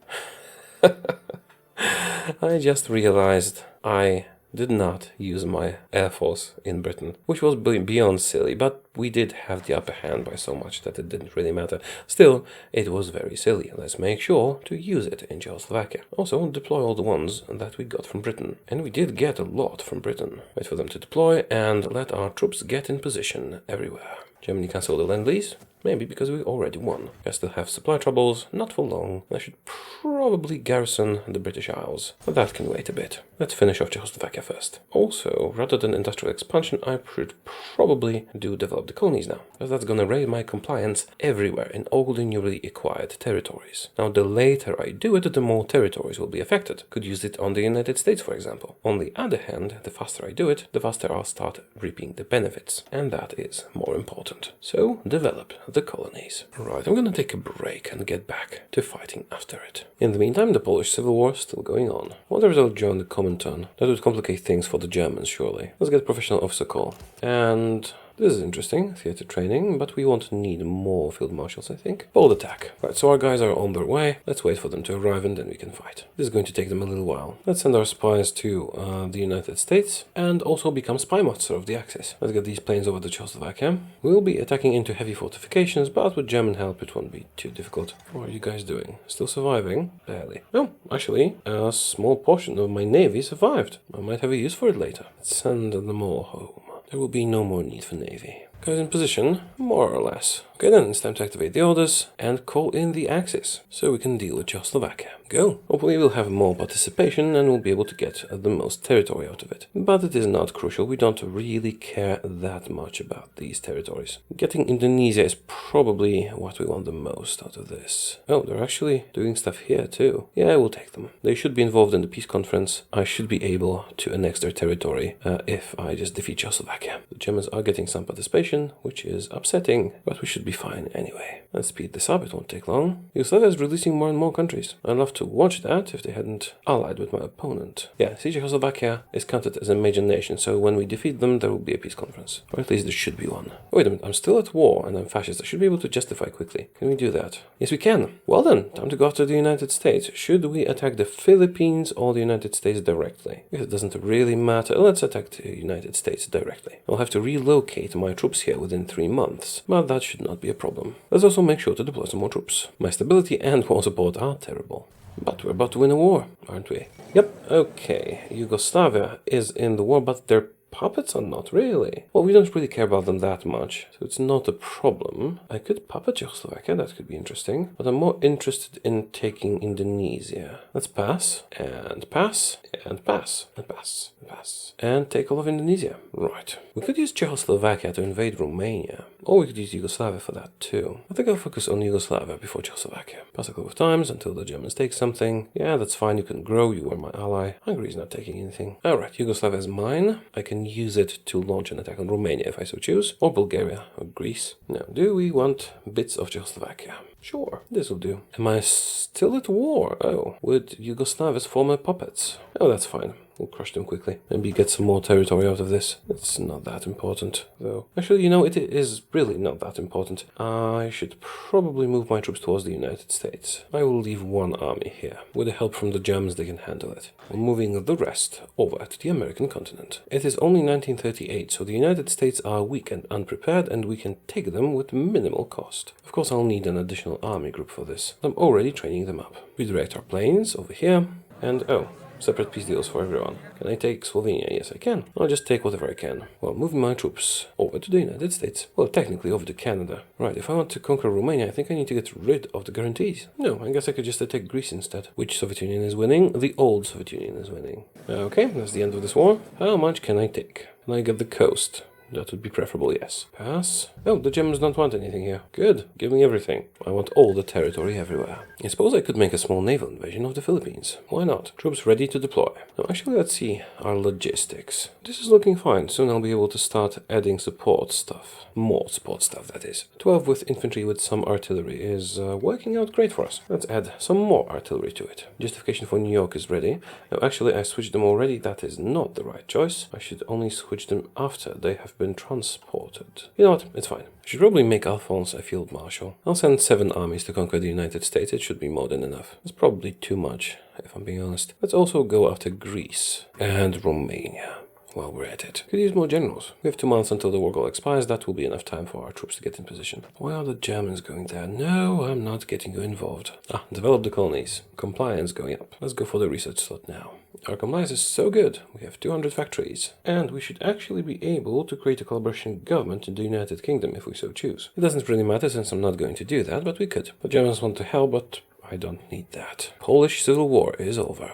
I just realized I did not use my air force in Britain, which was beyond silly, but we did have the upper hand by so much that it didn't really matter. Still, it was very silly. Let's make sure to use it in Czechoslovakia. Also, deploy all the ones that we got from Britain. And we did get a lot from Britain. Wait for them to deploy and let our troops get in position everywhere. Germany cancelled the Lend-Lease. Maybe because we already won. I still have supply troubles, not for long. I should probably garrison the British Isles, but that can wait a bit. Let's finish off Czechoslovakia first. Also, rather than industrial expansion, I should probably develop the colonies now, because that's gonna raise my compliance everywhere in all the newly acquired territories. Now, the later I do it, the more territories will be affected. Could use it on the United States, for example. On the other hand, the faster I do it, the faster I'll start reaping the benefits, and that is more important. So, develop the colonies. Right, I'm gonna take a break and get back to fighting after it. In the meantime, the Polish Civil War is still going on. I wonder if they'll join the common turn. That would complicate things for the Germans, surely. Let's get professional officer call. And this is interesting, theater training, but we won't need more field marshals, I think. Bold attack. Right, so our guys are on their way. Let's wait for them to arrive and then we can fight. This is going to take them a little while. Let's send our spies to the United States and also become spy master of the Axis. Let's get these planes over to Czechoslovakia. We'll be attacking into heavy fortifications, but with German help it won't be too difficult. What are you guys doing? Still surviving? Barely. Oh, actually, a small portion of my navy survived. I might have a use for it later. Let's send them all home. There will be no more need for navy. Guys in position, more or less. Okay then, it's time to activate the orders and call in the Axis, so we can deal with Czechoslovakia. Go! Hopefully we'll have more participation and we'll be able to get the most territory out of it. But it is not crucial, we don't really care that much about these territories. Getting Indonesia is probably what we want the most out of this. Oh, they're actually doing stuff here too. Yeah, we'll take them. They should be involved in the peace conference. I should be able to annex their territory if I just defeat Czechoslovakia. The Germans are getting some participation, which is upsetting, but we should be fine anyway. Let's speed this up, it won't take long. Yugoslavia is releasing more and more countries. I'd love to watch that if they hadn't allied with my opponent. Yeah, see, Czechoslovakia is counted as a major nation, so when we defeat them, there will be a peace conference. Or at least there should be one. Oh, wait a minute, I'm still at war and I'm fascist. I should be able to justify quickly. Can we do that? Yes, we can. Well then, time to go after the United States. Should we attack the Philippines or the United States directly? If it doesn't really matter, let's attack the United States directly. I'll have to relocate my troops here within 3 months, but that should not be a problem. Let's also make sure to deploy some more troops. My stability and war support are terrible. But we're about to win a war, aren't we? Yep, okay. Yugoslavia is in the war, but their puppets are not really. Well, we don't really care about them that much, so it's not a problem. I could puppet Czechoslovakia, that could be interesting, but I'm more interested in taking Indonesia. Let's pass, and pass, and pass, and pass, and pass, and take all of Indonesia. Right. We could use Czechoslovakia to invade Romania, or we could use Yugoslavia for that too. I think I'll focus on Yugoslavia before Czechoslovakia. Pass a couple of times until the Germans take something. Yeah, that's fine, you can grow, you are my ally. Hungary's not taking anything. Alright, Yugoslavia is mine. I can use it to launch an attack on Romania if I so choose, or Bulgaria, or Greece. Now, do we want bits of Czechoslovakia? Sure, this will do. Am I still at war? Oh, with Yugoslavia's former puppets. Oh, that's fine. We'll crush them quickly. Maybe get some more territory out of this. It's not that important, though. Actually, you know, it is really not that important. I should probably move my troops towards the United States. I will leave one army here. With the help from the Germans, they can handle it. We're moving the rest over to the American continent. It is only 1938, so the United States are weak and unprepared, and we can take them with minimal cost. Of course, I'll need an additional army group for this. I'm already training them up. We direct our planes over here, and oh, separate peace deals for everyone. Can I take Slovenia? Yes, I can. I'll just take whatever I can. Well, moving my troops over to the United States. Well, technically over to Canada. Right, if I want to conquer Romania, I think I need to get rid of the guarantees. No, I guess I could just attack Greece instead. Which Soviet Union is winning? The old Soviet Union is winning. Okay, that's the end of this war. How much can I take? Can I get the coast? That would be preferable, yes. Pass. Oh, the Germans don't want anything here. Good. Give me everything. I want all the territory everywhere. I suppose I could make a small naval invasion of the Philippines. Why not? Troops ready to deploy. Now, actually, let's see our logistics. This is looking fine. Soon I'll be able to start adding support stuff. More support stuff, that is. 12 with infantry with some artillery is working out great for us. Let's add some more artillery to it. Justification for New York is ready. Now, actually, I switched them already. That is not the right choice. I should only switch them after they have been transported. You know what? It's fine. I should probably make Alphonse a field marshal. I'll send 7 armies to conquer the United States. It should be more than enough. It's probably too much, if I'm being honest. Let's also go after Greece and Romania. While we're at it. Could use more generals. We have 2 months until the war goal expires. That will be enough time for our troops to get in position. Why are the Germans going there? No, I'm not getting you involved. Develop the colonies. Compliance going up. Let's go for the research slot now. Our compliance is so good. We have 200 factories. And we should actually be able to create a collaboration government in the United Kingdom if we so choose. It doesn't really matter since I'm not going to do that, but we could. The Germans want to help, but I don't need that. Polish Civil War is over.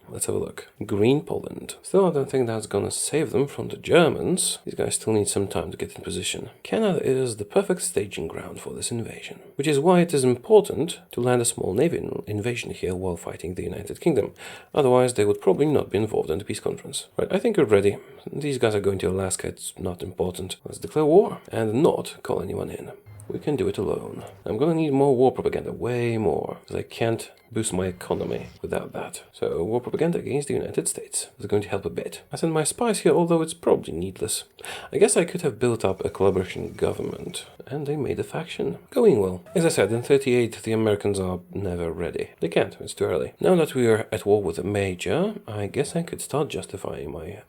Let's have a look. Green Poland. Still, I don't think that's gonna save them from the Germans. These guys still need some time to get in position. Canada is the perfect staging ground for this invasion, which is why it is important to land a small naval invasion here while fighting the United Kingdom. Otherwise, they would probably not be involved in the peace conference. Right, I think we're ready. These guys are going to Alaska. It's not important. Let's declare war and not call anyone in. We can do it alone. I'm gonna need more war propaganda, way more, because I can't boost my economy without that. So, war propaganda against the United States is going to help a bit. I send my spies here, although it's probably needless. I guess I could have built up a collaboration government, and they made a faction. Going well. As I said, in 38, the Americans are never ready. They can't, it's too early. Now that we are at war with a major, I guess I could start justifying my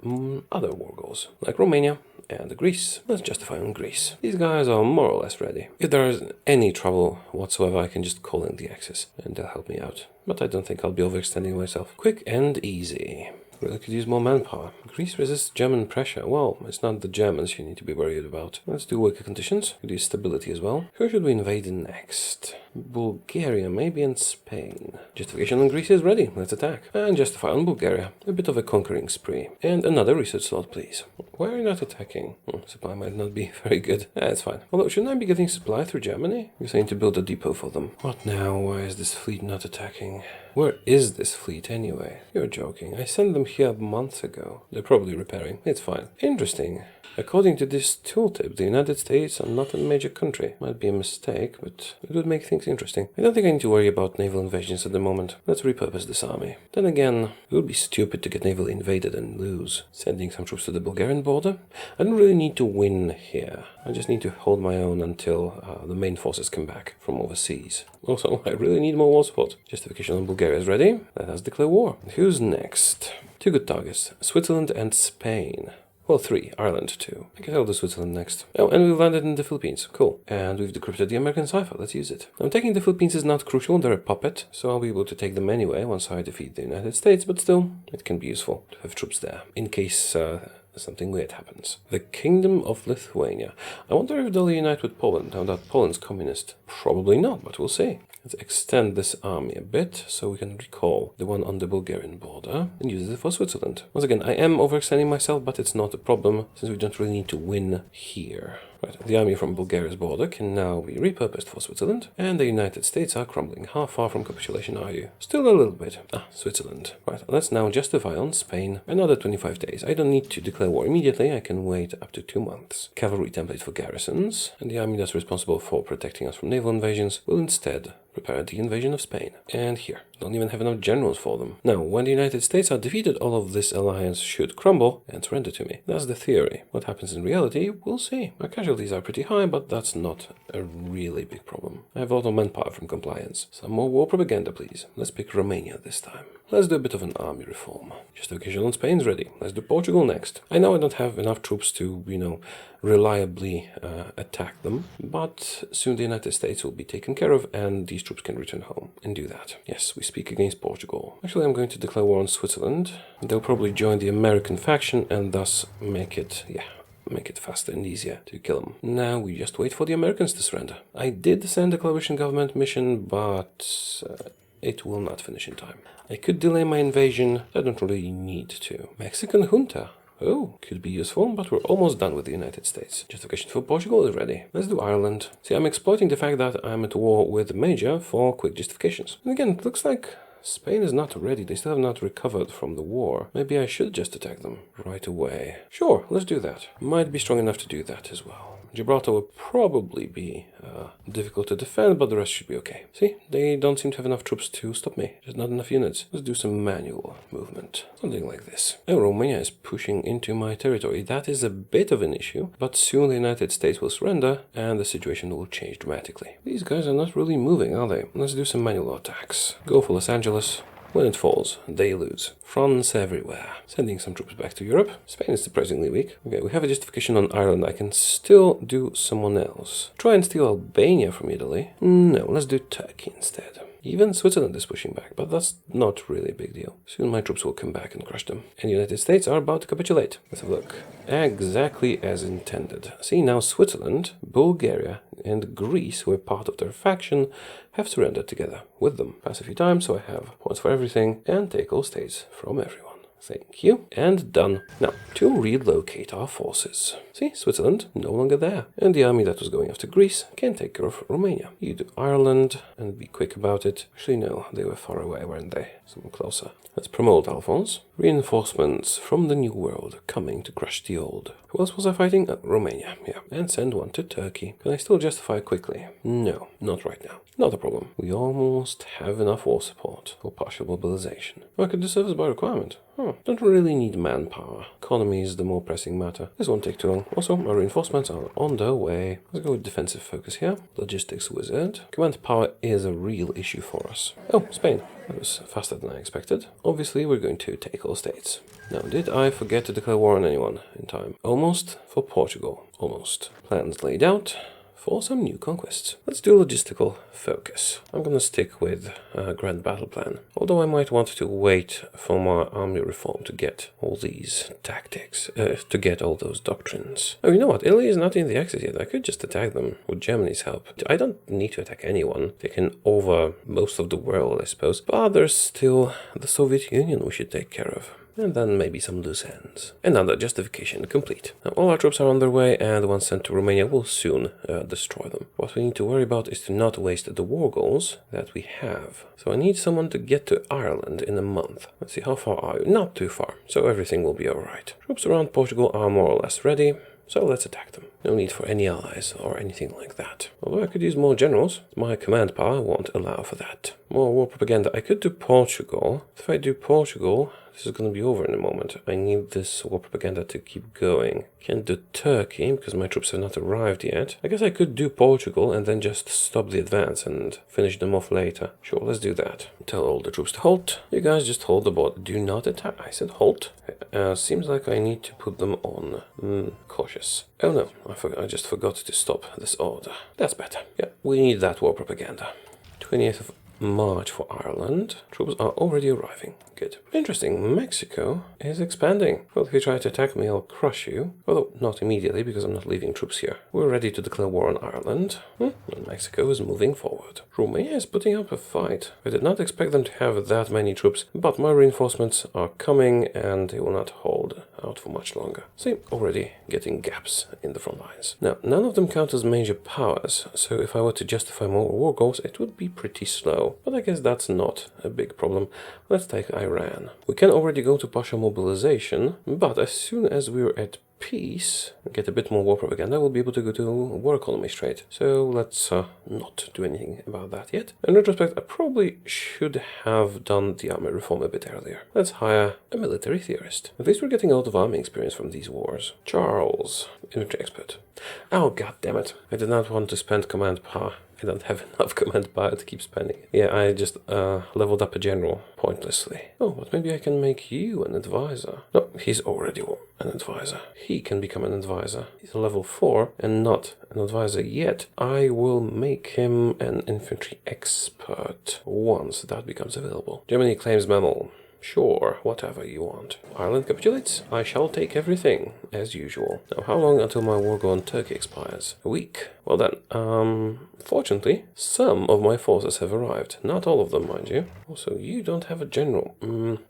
other war goals, like Romania and Greece. Let's justify on Greece. These guys are more or less ready. If there is any trouble whatsoever, I can just call in the Axis, and they'll help me out. But I don't think I'll be overextending myself. Quick and easy. Really could use more manpower. Greece resists German pressure. Well, it's not the Germans you need to be worried about. Let's do worker conditions. Could use stability as well. Who should we invade next? Bulgaria, maybe, and Spain. Justification on Greece is ready. Let's attack. And justify on Bulgaria. A bit of a conquering spree. And another research slot, please. Why are you not attacking? Supply might not be very good. It's fine. Although, shouldn't I be getting supply through Germany? You're saying to build a depot for them. What now? Why is this fleet not attacking? Where is this fleet anyway? You're joking. I sent them here months ago. They're probably repairing. It's fine. Interesting. According to this tooltip, the United States are not a major country. Might be a mistake, but it would make things interesting. I don't think I need to worry about naval invasions at the moment. Let's repurpose this army. Then again, it would be stupid to get naval invaded and lose. Sending some troops to the Bulgarian border? I don't really need to win here. I just need to hold my own until the main forces come back from overseas. Also, I really need more war support. Justification on Bulgaria is ready. Let us declare war. Who's next? 2 good targets. Switzerland and Spain. Well, 3. Ireland, 2. I can hold the Switzerland next. Oh, and we've landed in the Philippines. Cool. And we've decrypted the American cipher. Let's use it. Now, taking the Philippines is not crucial. They're a puppet, so I'll be able to take them anyway once I defeat the United States, but still, it can be useful to have troops there, in case something weird happens. The Kingdom of Lithuania. I wonder if they'll unite with Poland, now that Poland's communist. Probably not, but we'll see. Let's extend this army a bit, so we can recall the one on the Bulgarian border and use it for Switzerland. Once again, I am overextending myself, but it's not a problem, since we don't really need to win here. Right, the army from Bulgaria's border can now be repurposed for Switzerland, and the United States are crumbling. How far from capitulation are you? Still a little bit. Switzerland. Right, let's now justify on Spain another 25 days. I don't need to declare war immediately, I can wait up to 2 months. Cavalry template for garrisons, and the army that's responsible for protecting us from naval invasions will instead prepare the invasion of Spain. And here, don't even have enough generals for them. Now, when the United States are defeated, all of this alliance should crumble and surrender to me. That's the theory. What happens in reality, we'll see. My casualties are pretty high, but that's not a really big problem. I have a lot of manpower from compliance. Some more war propaganda, please. Let's pick Romania this time. Let's do a bit of an army reform. Justification on Spain's ready. Let's do Portugal next. I know I don't have enough troops to, reliably attack them, but soon the United States will be taken care of and these troops can return home and do that. Yes, we speak against Portugal. Actually, I'm going to declare war on Switzerland. They'll probably join the American faction and thus make it faster and easier to kill them. Now we just wait for the Americans to surrender. I did send a coalition government mission, but it will not finish in time. I could delay my invasion. I don't really need to. Mexican junta. Oh, could be useful, but we're almost done with the United States. Justification for Portugal is ready. Let's do Ireland. See, I'm exploiting the fact that I'm at war with the Major for quick justifications. And again, it looks like Spain is not ready. They still have not recovered from the war. Maybe I should just attack them right away. Sure, let's do that. Might be strong enough to do that as well. Gibraltar will probably be difficult to defend, but the rest should be okay. See, they don't seem to have enough troops to stop me. Just not enough units. Let's do some manual movement. Something like this. Oh, Romania is pushing into my territory. That is a bit of an issue, but soon the United States will surrender and the situation will change dramatically. These guys are not really moving, are they? Let's do some manual attacks. Go for Los Angeles. When it falls, they lose. France everywhere. Sending some troops back to Europe. Spain is surprisingly weak. Okay, we have a justification on Ireland. I can still do someone else. Try and steal Albania from Italy. No, let's do Turkey instead. Even Switzerland is pushing back, but that's not really a big deal. Soon my troops will come back and crush them. And the United States are about to capitulate. Let's have a look. Exactly as intended. See, now Switzerland, Bulgaria, and Greece, who are part of their faction, have surrendered together with them. Pass a few times, so I have points for everything, and take all states from everyone. Thank you. And done. Now, to relocate our forces. See, Switzerland no longer there. And the army that was going after Greece can take care of Romania. You do Ireland and be quick about it. Actually, no, they were far away, weren't they? Somewhere closer. Let's promote Alphonse. Reinforcements from the New World coming to crush the old. Who else was I fighting? Romania, yeah. And send one to Turkey. Can I still justify quickly? No, not right now. Not a problem. We almost have enough war support for partial mobilization. I could do service by requirement. Don't really need manpower. Economy is the more pressing matter. This won't take too long. Also, our reinforcements are on their way. Let's go with defensive focus here. Logistics wizard. Command power is a real issue for us. Oh, Spain. That was faster than I expected. Obviously, we're going to take all states. Now, did I forget to declare war on anyone in time? Almost for Portugal. Almost. Plans laid out for some new conquests. Let's do logistical focus. I'm gonna stick with Grand Battle Plan, although I might want to wait for my army reform to get all these tactics, to get all those doctrines. Oh, you know what? Italy is not in the Axis yet. I could just attack them with Germany's help. I don't need to attack anyone. They can over most of the world, I suppose. But there's still the Soviet Union we should take care of. And then maybe some loose ends. And under justification complete. Now all our troops are on their way, and the ones sent to Romania will soon destroy them. What we need to worry about is to not waste the war goals that we have. So I need someone to get to Ireland in a month. Let's see, how far are you? Not too far, so everything will be alright. Troops around Portugal are more or less ready, so let's attack them. No need for any allies or anything like that. Although I could use more generals, my command power won't allow for that. More war propaganda. I could do Portugal. If I do Portugal, this is going to be over in a moment. I need this war propaganda to keep going. Can't do Turkey because my troops have not arrived yet. I guess I could do Portugal and then just stop the advance and finish them off later. Sure, let's do that. Tell all the troops to halt. You guys just hold the border. Do not attack. I said halt. Seems like I need to put them on cautious. Oh no, I just forgot to stop this order. That's better. Yeah, we need that war propaganda. 20th of March for Ireland. Troops are already arriving. Good. Interesting. Mexico is expanding. Well, if you try to attack me, I'll crush you. Although, not immediately, because I'm not leaving troops here. We're ready to declare war on Ireland. And Mexico is moving forward. Romania is putting up a fight. I did not expect them to have that many troops, but my reinforcements are coming, and they will not hold out for much longer. See, already getting gaps in the front lines. Now, none of them count as major powers, so if I were to justify more war goals, it would be pretty slow. But I guess that's not a big problem. Let's take Iran. We can already go to partial mobilization, but as soon as we're at peace, get a bit more war propaganda, we'll be able to go to war economy straight. So let's not do anything about that yet. In retrospect, I probably should have done the army reform a bit earlier. Let's hire a military theorist. At least we're getting a lot of army experience from these wars. Charles, infantry expert. Oh, god damn it. I did not want to spend command power. I don't have enough command power to keep spending it. Yeah, I just leveled up a general pointlessly. Oh, but maybe I can make you an advisor. No, he's already an advisor. He can become an advisor. He's a level 4 and not an advisor yet. I will make him an infantry expert once that becomes available. Germany claims Memel. Sure, whatever you want. Ireland capitulates? I shall take everything, as usual. Now, how long until my war on Turkey expires? A week. Well then, fortunately, some of my forces have arrived. Not all of them, mind you. Also, you don't have a general.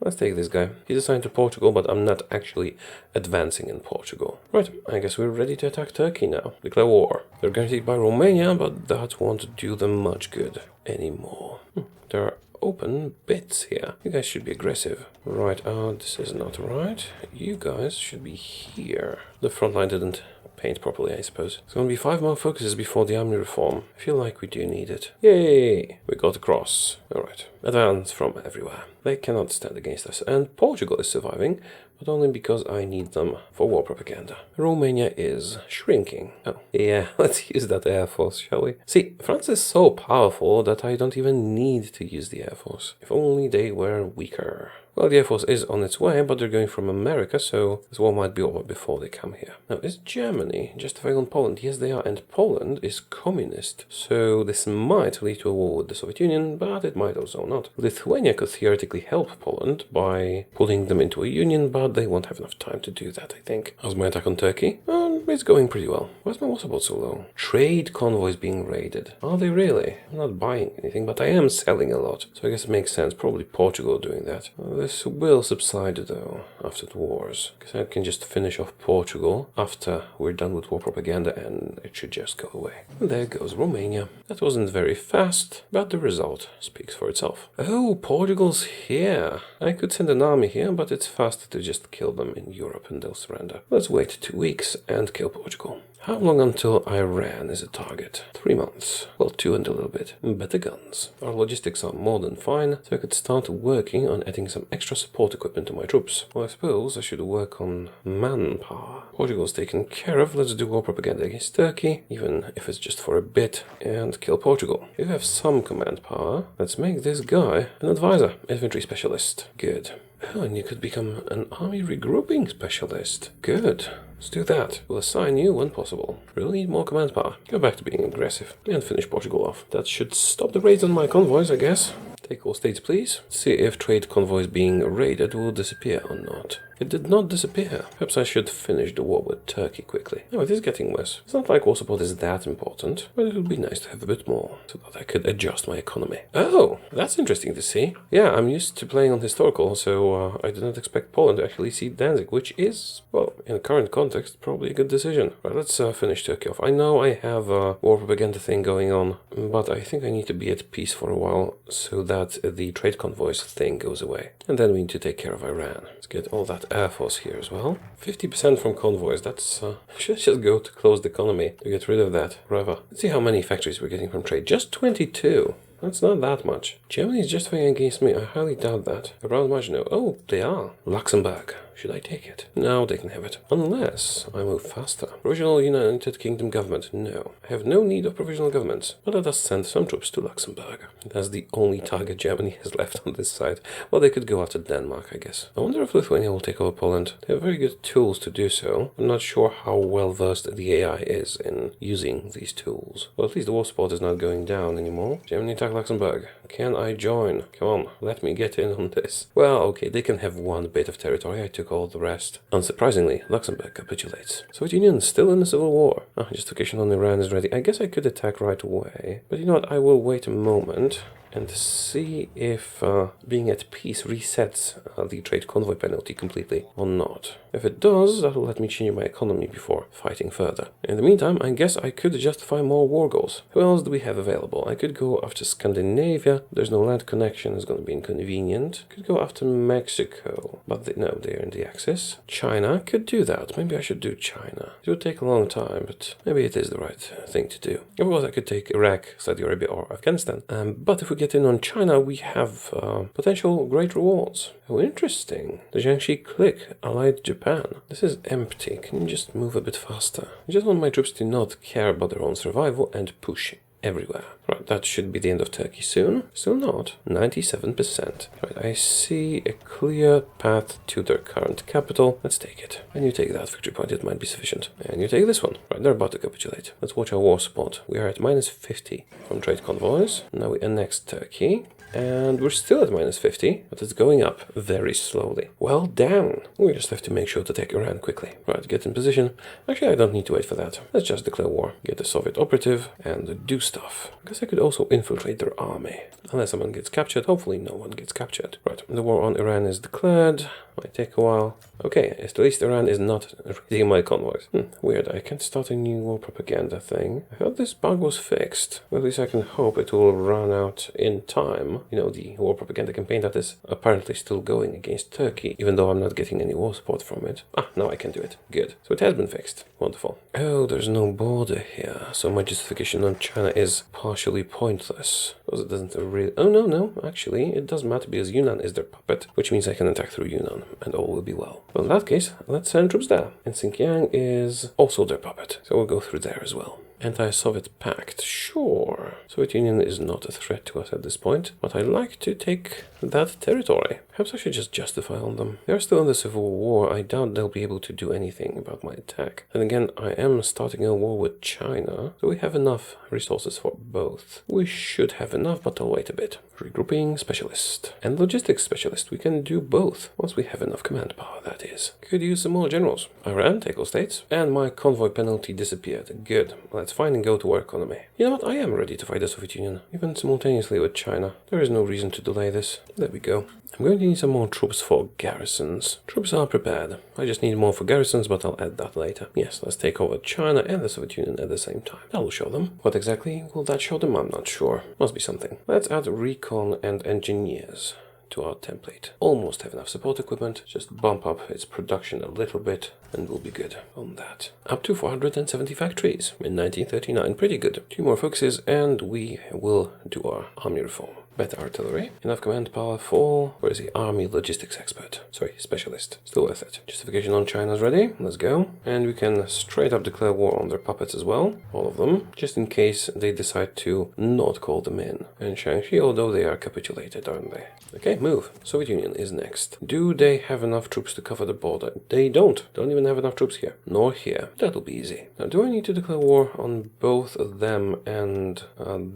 Let's take this guy. He's assigned to Portugal, but I'm not actually advancing in Portugal. Right, I guess we're ready to attack Turkey now. Declare war. They're guaranteed by Romania, but that won't do them much good anymore. There are open bits here. You guys should be aggressive. Right, this is not right. You guys should be here. The front line didn't paint properly, I suppose. It's gonna be 5 more focuses before the army reform. I feel like we do need it. Yay! We got across. Alright. Advance from everywhere. They cannot stand against us. And Portugal is surviving, but only because I need them for war propaganda. Romania is shrinking. Oh, yeah, let's use that air force, shall we? See, France is so powerful that I don't even need to use the air force. If only they were weaker. Well, the Air Force is on its way, but they're going from America, so this war might be over before they come here. Now, is Germany justifying on Poland? Yes, they are, and Poland is communist, so this might lead to a war with the Soviet Union, but it might also not. Lithuania could theoretically help Poland by pulling them into a union, but they won't have enough time to do that, I think. How's my attack on Turkey? It's going pretty well. Why is my war support so low? Trade convoys being raided. Are they really? I'm not buying anything, but I am selling a lot, so I guess it makes sense. Probably Portugal doing that. This will subside though after the wars, because I can just finish off Portugal after we're done with war propaganda and it should just go away. And there goes Romania. That wasn't very fast, but the result speaks for itself. Oh, Portugal's here. I could send an army here, but it's faster to just kill them in Europe and they'll surrender. Let's wait 2 weeks and kill Portugal. How long until Iran is a target? 3 months. Well, 2 and a little bit. Better guns. Our logistics are more than fine, so I could start working on adding some extra support equipment to my troops. Well, I suppose I should work on manpower. Portugal's taken care of. Let's do war propaganda against Turkey, even if it's just for a bit, and kill Portugal. You have some command power. Let's make this guy an advisor, infantry specialist. Good. Oh, and you could become an army regrouping specialist. Good. Let's do that. We'll assign you when possible. Really need more command power. Go back to being aggressive and finish Portugal off. That should stop the raids on my convoys, I guess. Take all states, please. See if trade convoys being raided will disappear or not. It did not disappear. Perhaps I should finish the war with Turkey quickly. No, it is getting worse. It's not like war support is that important, but it would be nice to have a bit more, so that I could adjust my economy. Oh, that's interesting to see. Yeah, I'm used to playing on historical, so I did not expect Poland to actually cede Danzig, which is, well, in the current context, probably a good decision. Right, let's finish Turkey off. I know I have a war propaganda thing going on, but I think I need to be at peace for a while, so that the trade convoys thing goes away. And then we need to take care of Iran. Let's get all that Air Force here as well. 50% from convoys, that's should just go to closed economy to get rid of that forever. Let's see how many factories we're getting from trade. Just 22. That's not that much. Germany is justifying against me. I highly doubt that. Around Maginot. Oh, they are. Luxembourg. Should I take it? No, they can have it. Unless I move faster. Provisional United Kingdom government. No. I have no need of provisional governments. But let us send some troops to Luxembourg. That's the only target Germany has left on this side. Well, they could go after Denmark, I guess. I wonder if Lithuania will take over Poland. They have very good tools to do so. I'm not sure how well versed the AI is in using these tools. Well, at least the war support is not going down anymore. Germany attack Luxembourg. Can I join? Come on, let me get in on this. Well, okay, they can have one bit of territory. I took all the rest. Unsurprisingly, Luxembourg capitulates. Soviet Union still in the civil war. Justification on Iran is ready. I guess I could attack right away. But you know what? I will wait a moment. and see if being at peace resets the trade convoy penalty completely or not. If it does, that'll let me change my economy before fighting further. In the meantime, I guess I could justify more war goals. Who else do we have available? I could go after Scandinavia. There's no land connection, it's going to be inconvenient. Could go after Mexico, but no, they're in the Axis. China, could do that. Maybe I should do China. It would take a long time, but maybe it is the right thing to do. Of course, I could take Iraq, Saudi Arabia, or Afghanistan. But if we get in on China, we have potential great rewards. Oh, interesting. The Jiangxi clique allied Japan. This is empty. Can you just move a bit faster? I just want my troops to not care about their own survival and push everywhere. Right, that should be the end of Turkey soon. Still not. 97%. Right, I see a clear path to their current capital. Let's take it. And you take that victory point, it might be sufficient. And you take this one. Right, they're about to capitulate. Let's watch our war support. We are at minus 50 from trade convoys. Now we annex Turkey. And we're still at minus 50, but it's going up very slowly. Well done. We just have to make sure to take Iran quickly. Right, get in position. Actually, I don't need to wait for that. Let's just declare war. Get a Soviet operative and do stuff. I guess I could also infiltrate their army. Unless someone gets captured. Hopefully no one gets captured. Right, the war on Iran is declared. Might take a while. Okay, at least Iran is not reading my convoys. Weird, I can't start a new war propaganda thing. I thought this bug was fixed. Well, at least I can hope it will run out in time. You know, the war propaganda campaign that is apparently still going against Turkey, even though I'm not getting any war support from it. Now I can do it. Good. So it has been fixed. Wonderful. Oh, there's no border here, so my justification on China is partially pointless. Because it doesn't really... Oh, no, actually, it does matter because Yunnan is their puppet, which means I can attack through Yunnan, and all will be well. Well, in that case, let's send troops there. And Xinjiang is also their puppet, so we'll go through there as well. Anti-Soviet pact, sure. Soviet Union is not a threat to us at this point, but I'd like to take that territory. Perhaps I should just justify on them. They're still in the civil war. I doubt they'll be able to do anything about my attack. And again, I am starting a war with China, so we have enough resources for both. We should have enough, but I'll wait a bit. Regrouping specialist and logistics specialist. We can do both once we have enough command power, that is. Could use some more generals. Iran, take all states. And my convoy penalty disappeared. Good. Let's find and go to our economy. You know what? I am ready to fight the Soviet Union, even simultaneously with China. There is no reason to delay this. There we go. I'm going to need some more troops for garrisons. Troops are prepared. I just need more for garrisons, but I'll add that later. Yes, let's take over China and the Soviet Union at the same time. That'll show them. What exactly will that show them? I'm not sure. Must be something. Let's add recon and engineers to our template. Almost have enough support equipment. Just bump up its production a little bit and we'll be good on that. Up to 470 factories in 1939. Pretty good. 2 more focuses and we will do our army reform. Better artillery. Enough command power for... Where is the army logistics expert? Sorry, specialist. Still worth it. Justification on China's ready. Let's go. And we can straight up declare war on their puppets as well. All of them. Just in case they decide to not call them in. And Shaanxi, although they are capitulated, aren't they? Okay, move. Soviet Union is next. Do they have enough troops to cover the border? They don't. Don't even have enough troops here. Nor here. That'll be easy. Now, do I need to declare war on both of them and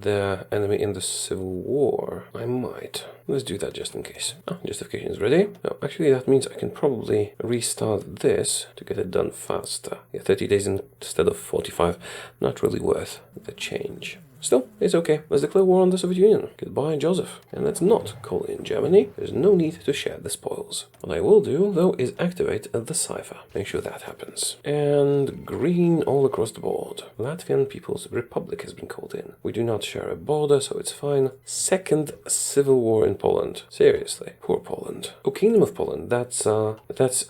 their enemy in the Civil War? I might. Let's do that just in case. Justification is ready. Now, actually, that means I can probably restart this to get it done faster. Yeah, 30 days instead of 45. Not really worth the change. Still, it's okay. Let's declare war on the Soviet Union. Goodbye, Joseph. And let's not call in Germany. There's no need to share the spoils. What I will do, though, is activate the cipher. Make sure that happens. And green all across the board. Latvian People's Republic has been called in. We do not share a border, so it's fine. Second civil war in Poland. Seriously. Poor Poland. Oh, Kingdom of Poland. That's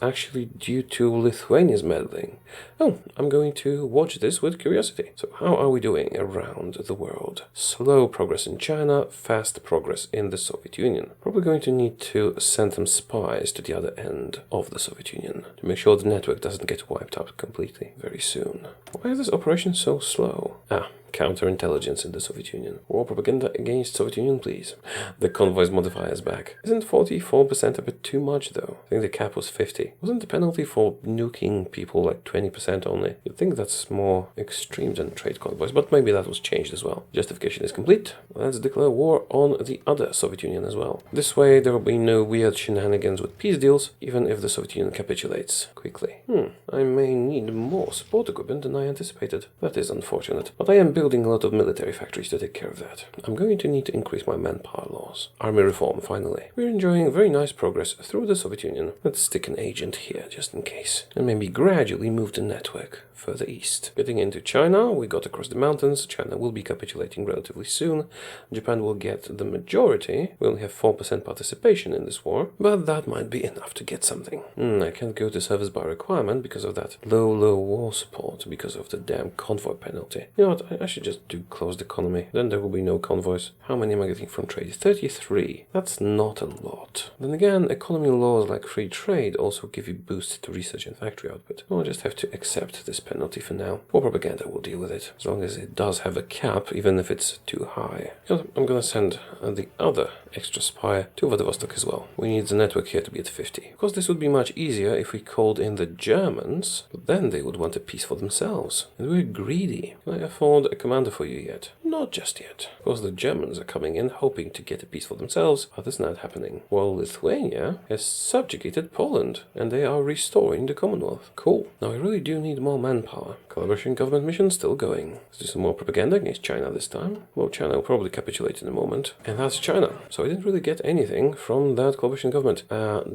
actually due to Lithuania's meddling. Oh, I'm going to watch this with curiosity. So how are we doing around the world? Slow progress in China, fast progress in the Soviet Union. Probably going to need to send some spies to the other end of the Soviet Union to make sure the network doesn't get wiped out completely very soon. Why is this operation so slow? Counterintelligence in the Soviet Union. War propaganda against Soviet Union, please. The convoy's modifier is back. Isn't 44% a bit too much, though? I think the cap was 50. Wasn't the penalty for nuking people like 20% only? You'd think that's more extreme than trade convoys, but maybe that was changed as well. Justification is complete. Let's declare war on the other Soviet Union as well. This way, there will be no weird shenanigans with peace deals, even if the Soviet Union capitulates quickly. I may need more support equipment than I anticipated. That is unfortunate. But I am building building a lot of military factories to take care of that. I'm going to need to increase my manpower laws. Army reform, finally. We're enjoying very nice progress through the Soviet Union. Let's stick an agent here, just in case. And maybe gradually move the network further east. Getting into China, we got across the mountains. China will be capitulating relatively soon. Japan will get the majority. We only have 4% participation in this war, but that might be enough to get something. I can't go to service by requirement because of that low war support, because of the damn convoy penalty. You know what, I should just do closed economy. Then there will be no convoys. How many am I getting from trade? 33. That's not a lot. Then again, economy laws like free trade also give you boosts to research and factory output. I'll just have to accept this penalty for now. For propaganda, we'll deal with it, as long as it does have a cap, even if it's too high. I'm gonna send the other extra spy to Vladivostok as well. We need the network here to be at 50. Of course, this would be much easier if we called in the Germans, but then they would want a peace for themselves. And we're greedy. Can I afford a commander for you yet? Not just yet. Of course, the Germans are coming in hoping to get a peace for themselves, but it's not happening. While Lithuania has subjugated Poland, and they are restoring the Commonwealth. Cool. Now I really do need more manpower. Collaboration government mission still going. Let's do some more propaganda against China this time. Well, China will probably capitulate in a moment. And that's China. So I didn't really get anything from that coalition government.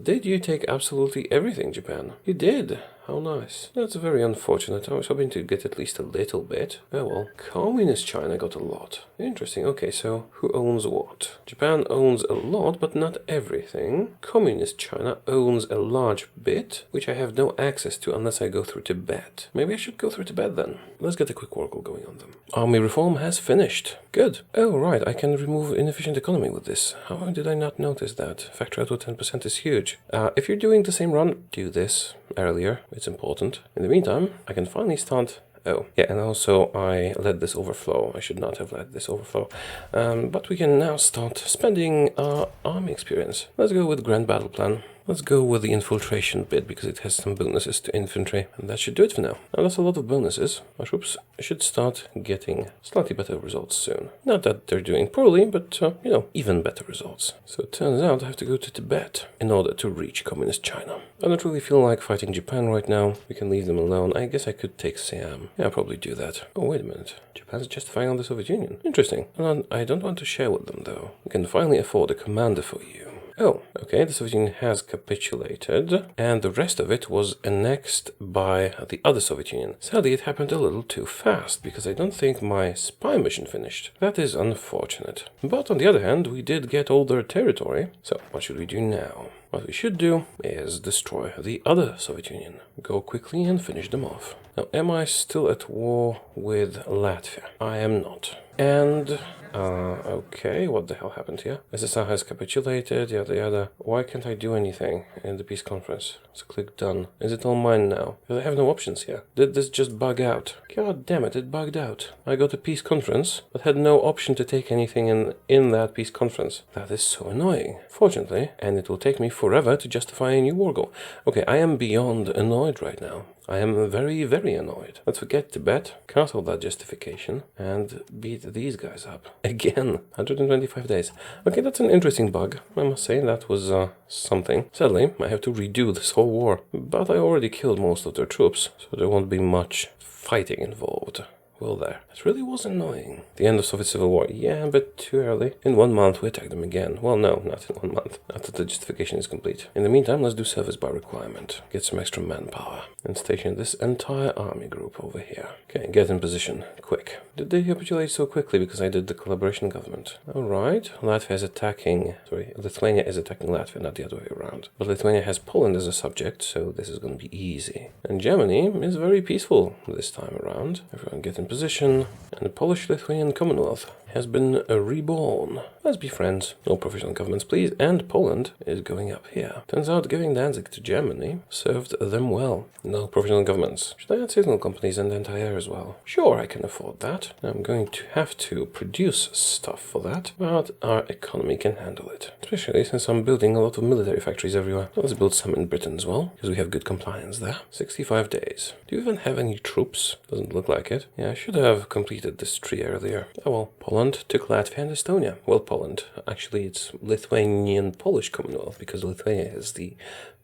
Did you take absolutely everything, Japan? You did. How nice. That's very unfortunate. I was hoping to get at least a little bit. Oh well. Communist China got a lot. Interesting. Okay, so who owns what? Japan owns a lot, but not everything. Communist China owns a large bit, which I have no access to unless I go through Tibet. Maybe I should go through Tibet then. Let's get a quick oracle going on them. Army reform has finished. Good. Oh, right. I can remove inefficient economy with this. How did I not notice that? Factory output 10% is huge. If you're doing the same run, do this earlier. It's important. In the meantime, I can finally start... Oh, yeah, and also I let this overflow. I should not have let this overflow. But we can now start spending our army experience. Let's go with Grand Battle Plan. Let's go with the infiltration bit, because it has some bonuses to infantry, and that should do it for now. Now that's a lot of bonuses. Our troops should start getting slightly better results soon. Not that they're doing poorly, but, you know, even better results. So it turns out I have to go to Tibet in order to reach Communist China. I don't really feel like fighting Japan right now. We can leave them alone. I guess I could take Siam. Yeah, I'll probably do that. Oh, wait a minute. Japan's justifying on the Soviet Union. Interesting. I don't want to share with them, though. We can finally afford a commander for you. Oh, okay, the Soviet Union has capitulated, and the rest of it was annexed by the other Soviet Union. Sadly, it happened a little too fast, because I don't think my spy mission finished. That is unfortunate. But on the other hand, we did get all their territory, so what should we do now? What we should do is destroy the other Soviet Union. Go quickly and finish them off. Now, am I still at war with Latvia? I am not. And... okay, what the hell happened here? SSR has capitulated, yada yada. Why can't I do anything in the peace conference? So click done. Is it all mine now? Because I have no options here. Did this just bug out? God damn it, it bugged out. I got a peace conference, but had no option to take anything in that peace conference. That is so annoying. Fortunately, and it will take me forever to justify a new war goal. Okay, I am beyond annoyed right now. I am very, very annoyed. Let's forget Tibet, cancel that justification, and beat these guys up. Again, 125 days. Okay, that's an interesting bug. I must say, that was something. Sadly, I have to redo this whole war. But I already killed most of their troops, so there won't be much fighting involved. Will there? It really was annoying. The end of Soviet Civil War. Yeah, but too early. In 1 month, we attack them again. Well, no, not in 1 month. After the justification is complete. In the meantime, let's do service by requirement. Get some extra manpower. And station this entire army group over here. Okay, get in position. Quick. Did they capitulate so quickly because I did the collaboration government? Alright. Latvia is attacking... Sorry, Lithuania is attacking Latvia, not the other way around. But Lithuania has Poland as a subject, so this is going to be easy. And Germany is very peaceful this time around. Everyone get in position, and the Polish-Lithuanian Commonwealth has been reborn. Let's be friends. No provisional governments, please. And Poland is going up here. Turns out giving Danzig to Germany served them well. No provisional governments. Should I add signal companies and Taureor as well? Sure, I can afford that. I'm going to have to produce stuff for that, but our economy can handle it. Especially since I'm building a lot of military factories everywhere. Let's build some in Britain as well, because we have good compliance there. 65 days. Do you even have any troops? Doesn't look like it. Yeah, I should have completed this tree earlier. Oh well. Poland took Latvia and Estonia. Well, Poland. Actually, it's Lithuanian-Polish Commonwealth, because Lithuania is the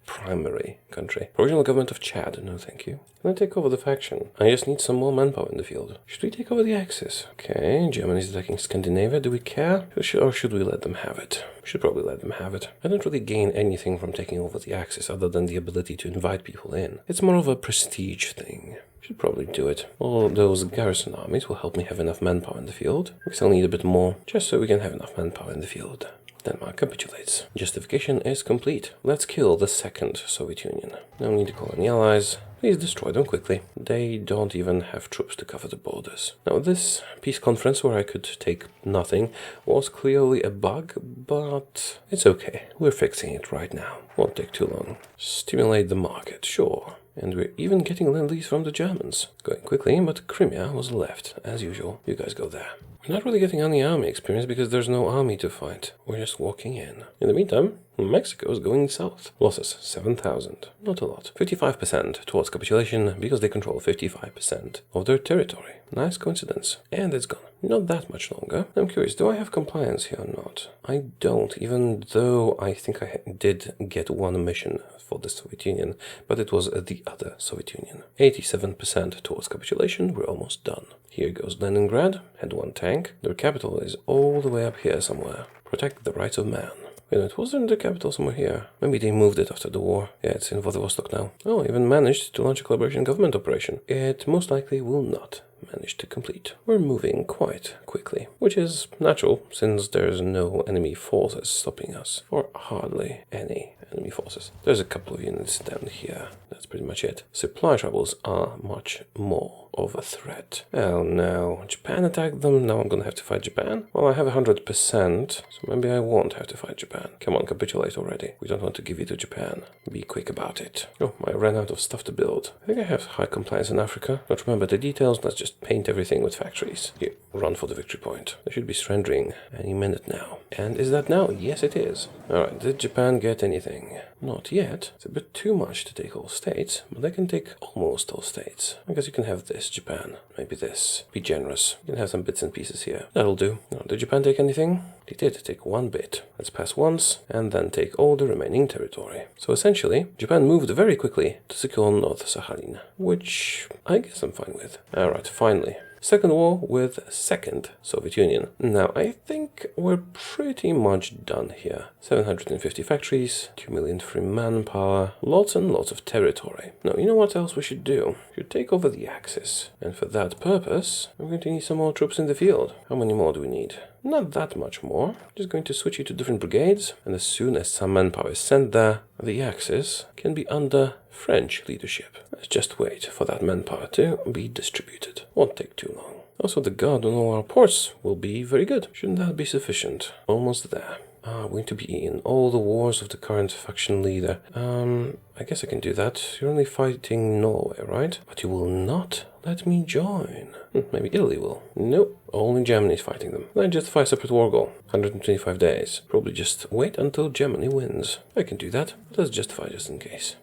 primary country. Provisional government of Chad, no thank you. Can I take over the faction? I just need some more manpower in the field. Should we take over the Axis? Okay, Germany's attacking Scandinavia. Do we care? Or should we let them have it? We should probably let them have it. I don't really gain anything from taking over the Axis other than the ability to invite people in. It's more of a prestige thing. Should probably do it. All those garrison armies will help me have enough manpower in the field. We still need a bit more, just so we can have enough manpower in the field. Denmark capitulates. Justification is complete. Let's kill the second Soviet Union. No need to call any allies. Please destroy them quickly. They don't even have troops to cover the borders. Now, this peace conference where I could take nothing was clearly a bug, but it's okay. We're fixing it right now. Won't take too long. Stimulate the market, sure. And we're even getting lend-lease from the Germans. Going quickly, but Crimea was left, as usual. You guys go there. We're not really getting any army experience because there's no army to fight. We're just walking in. In the meantime, Mexico is going south. Losses, 7,000. Not a lot. 55% towards capitulation because they control 55% of their territory. Nice coincidence. And it's gone. Not that much longer. I'm curious, do I have compliance here or not? I don't, even though I think I did get one mission for the Soviet Union, but it was the other Soviet Union. 87% towards capitulation. We're almost done. Here goes Leningrad. Had one tank. Their capital is all the way up here somewhere. Protect the rights of man. It wasn't the capital somewhere here. Maybe they moved it after the war. Yeah, it's in Vladivostok now. Oh, even managed to launch a collaboration government operation. It most likely will not manage to complete. We're moving quite quickly, which is natural since there's no enemy forces stopping us, or hardly any enemy forces. There's a couple of units down here. That's pretty much it. Supply troubles are much more of a threat. Oh no, Japan attacked them. Now I'm gonna have to fight Japan. Well, I have 100%, so maybe I won't have to fight Japan. Come on, capitulate already. We don't want to give you to Japan. Be quick about it. Oh, I ran out of stuff to build. I think I have high compliance in Africa. Don't remember the details. Let's just paint everything with factories. Here, run for the victory point. They should be surrendering any minute now. And is that now? Yes, it is. Alright, did Japan get anything? Not yet. It's a bit too much to take all states, but they can take almost all states. I guess you can have this, Japan. Maybe this. Be generous. You can have some bits and pieces here. That'll do. Now, did Japan take anything? They did take one bit. Let's pass once, and then take all the remaining territory. So essentially, Japan moved very quickly to secure North Sakhalin, which I guess I'm fine with. Alright, finally. Second war with Second Soviet Union. Now, I think we're pretty much done here. 750 factories, 2 million free manpower, lots and lots of territory. Now, you know what else we should do? We should take over the Axis. And for that purpose, we're going to need some more troops in the field. How many more do we need? Not that much more. Just going to switch you to different brigades, and as soon as some manpower is sent there, the Axis can be under French leadership. Let's just wait for that manpower to be distributed. Won't take too long. Also, the guard on all our ports will be very good. Shouldn't that be sufficient? Almost there. We're going to be in all the wars of the current faction leader. I guess I can do that. You're only fighting Norway, right? But you will not let me join. Maybe Italy will. Nope, only Germany is fighting them. Then justify a separate war goal. 125 days. Probably just wait until Germany wins. I can do that. Let's justify just in case.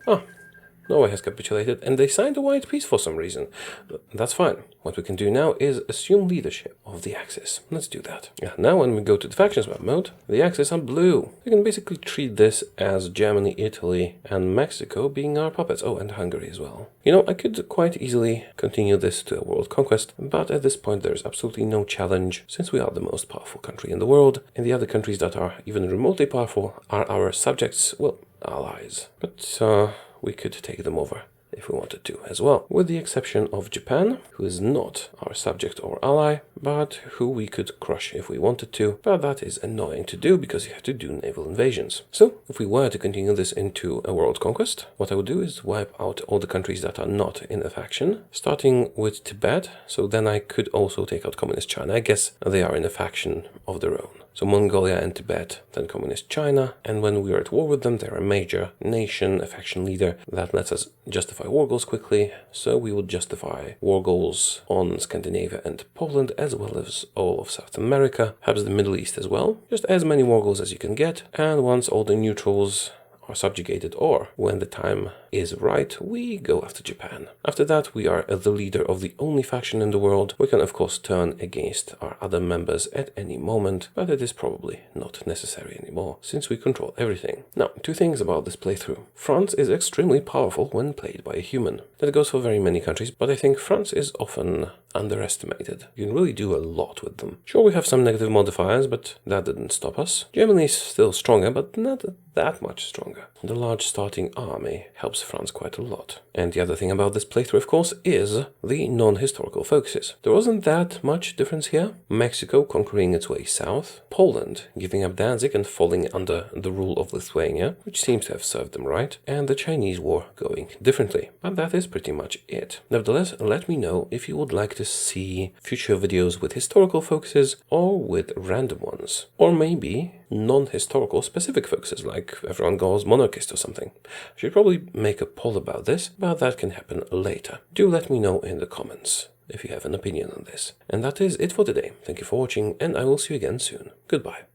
Norway has capitulated, and they signed a white peace for some reason. But that's fine. What we can do now is assume leadership of the Axis. Let's do that. Now when we go to the factions map mode, the Axis are blue. We can basically treat this as Germany, Italy, and Mexico being our puppets. Oh, and Hungary as well. You know, I could quite easily continue this to a world conquest, but at this point there's absolutely no challenge, since we are the most powerful country in the world, and the other countries that are even remotely powerful are our subjects, well, allies. But, we could take them over if we wanted to as well, with the exception of Japan, who is not our subject or ally, but who we could crush if we wanted to, but that is annoying to do because you have to do naval invasions. So, if we were to continue this into a world conquest, what I would do is wipe out all the countries that are not in a faction, starting with Tibet, so then I could also take out Communist China. I guess they are in a faction of their own. So Mongolia and Tibet, then Communist China, and when we are at war with them, they're a major nation, a faction leader that lets us justify war goals quickly, so we would justify war goals on Scandinavia and Poland, as well as all of South America, perhaps the Middle East as well. Just as many war goals as you can get, and once all the neutrals are subjugated, or when the time is right, we go after Japan. After that, we are the leader of the only faction in the world. We can of course turn against our other members at any moment, but it is probably not necessary anymore, since we control everything. Now, two things about this playthrough. France is extremely powerful when played by a human. That goes for very many countries, but I think France is often underestimated. You can really do a lot with them. Sure, we have some negative modifiers, but that didn't stop us. Germany is still stronger, but not that much stronger. The large starting army helps France quite a lot. And the other thing about this playthrough, of course, is the non-historical focuses. There wasn't that much difference here. Mexico conquering its way south, Poland giving up Danzig and falling under the rule of Lithuania, which seems to have served them right, and the Chinese war going differently. But that is pretty much it. Nevertheless, let me know if you would like to see future videos with historical focuses or with random ones. Or maybe non-historical specific focuses, like everyone goes monarchist or something. I should probably make a poll about this, but that can happen later. Do let me know in the comments if you have an opinion on this. And that is it for today. Thank you for watching, and I will see you again soon. Goodbye.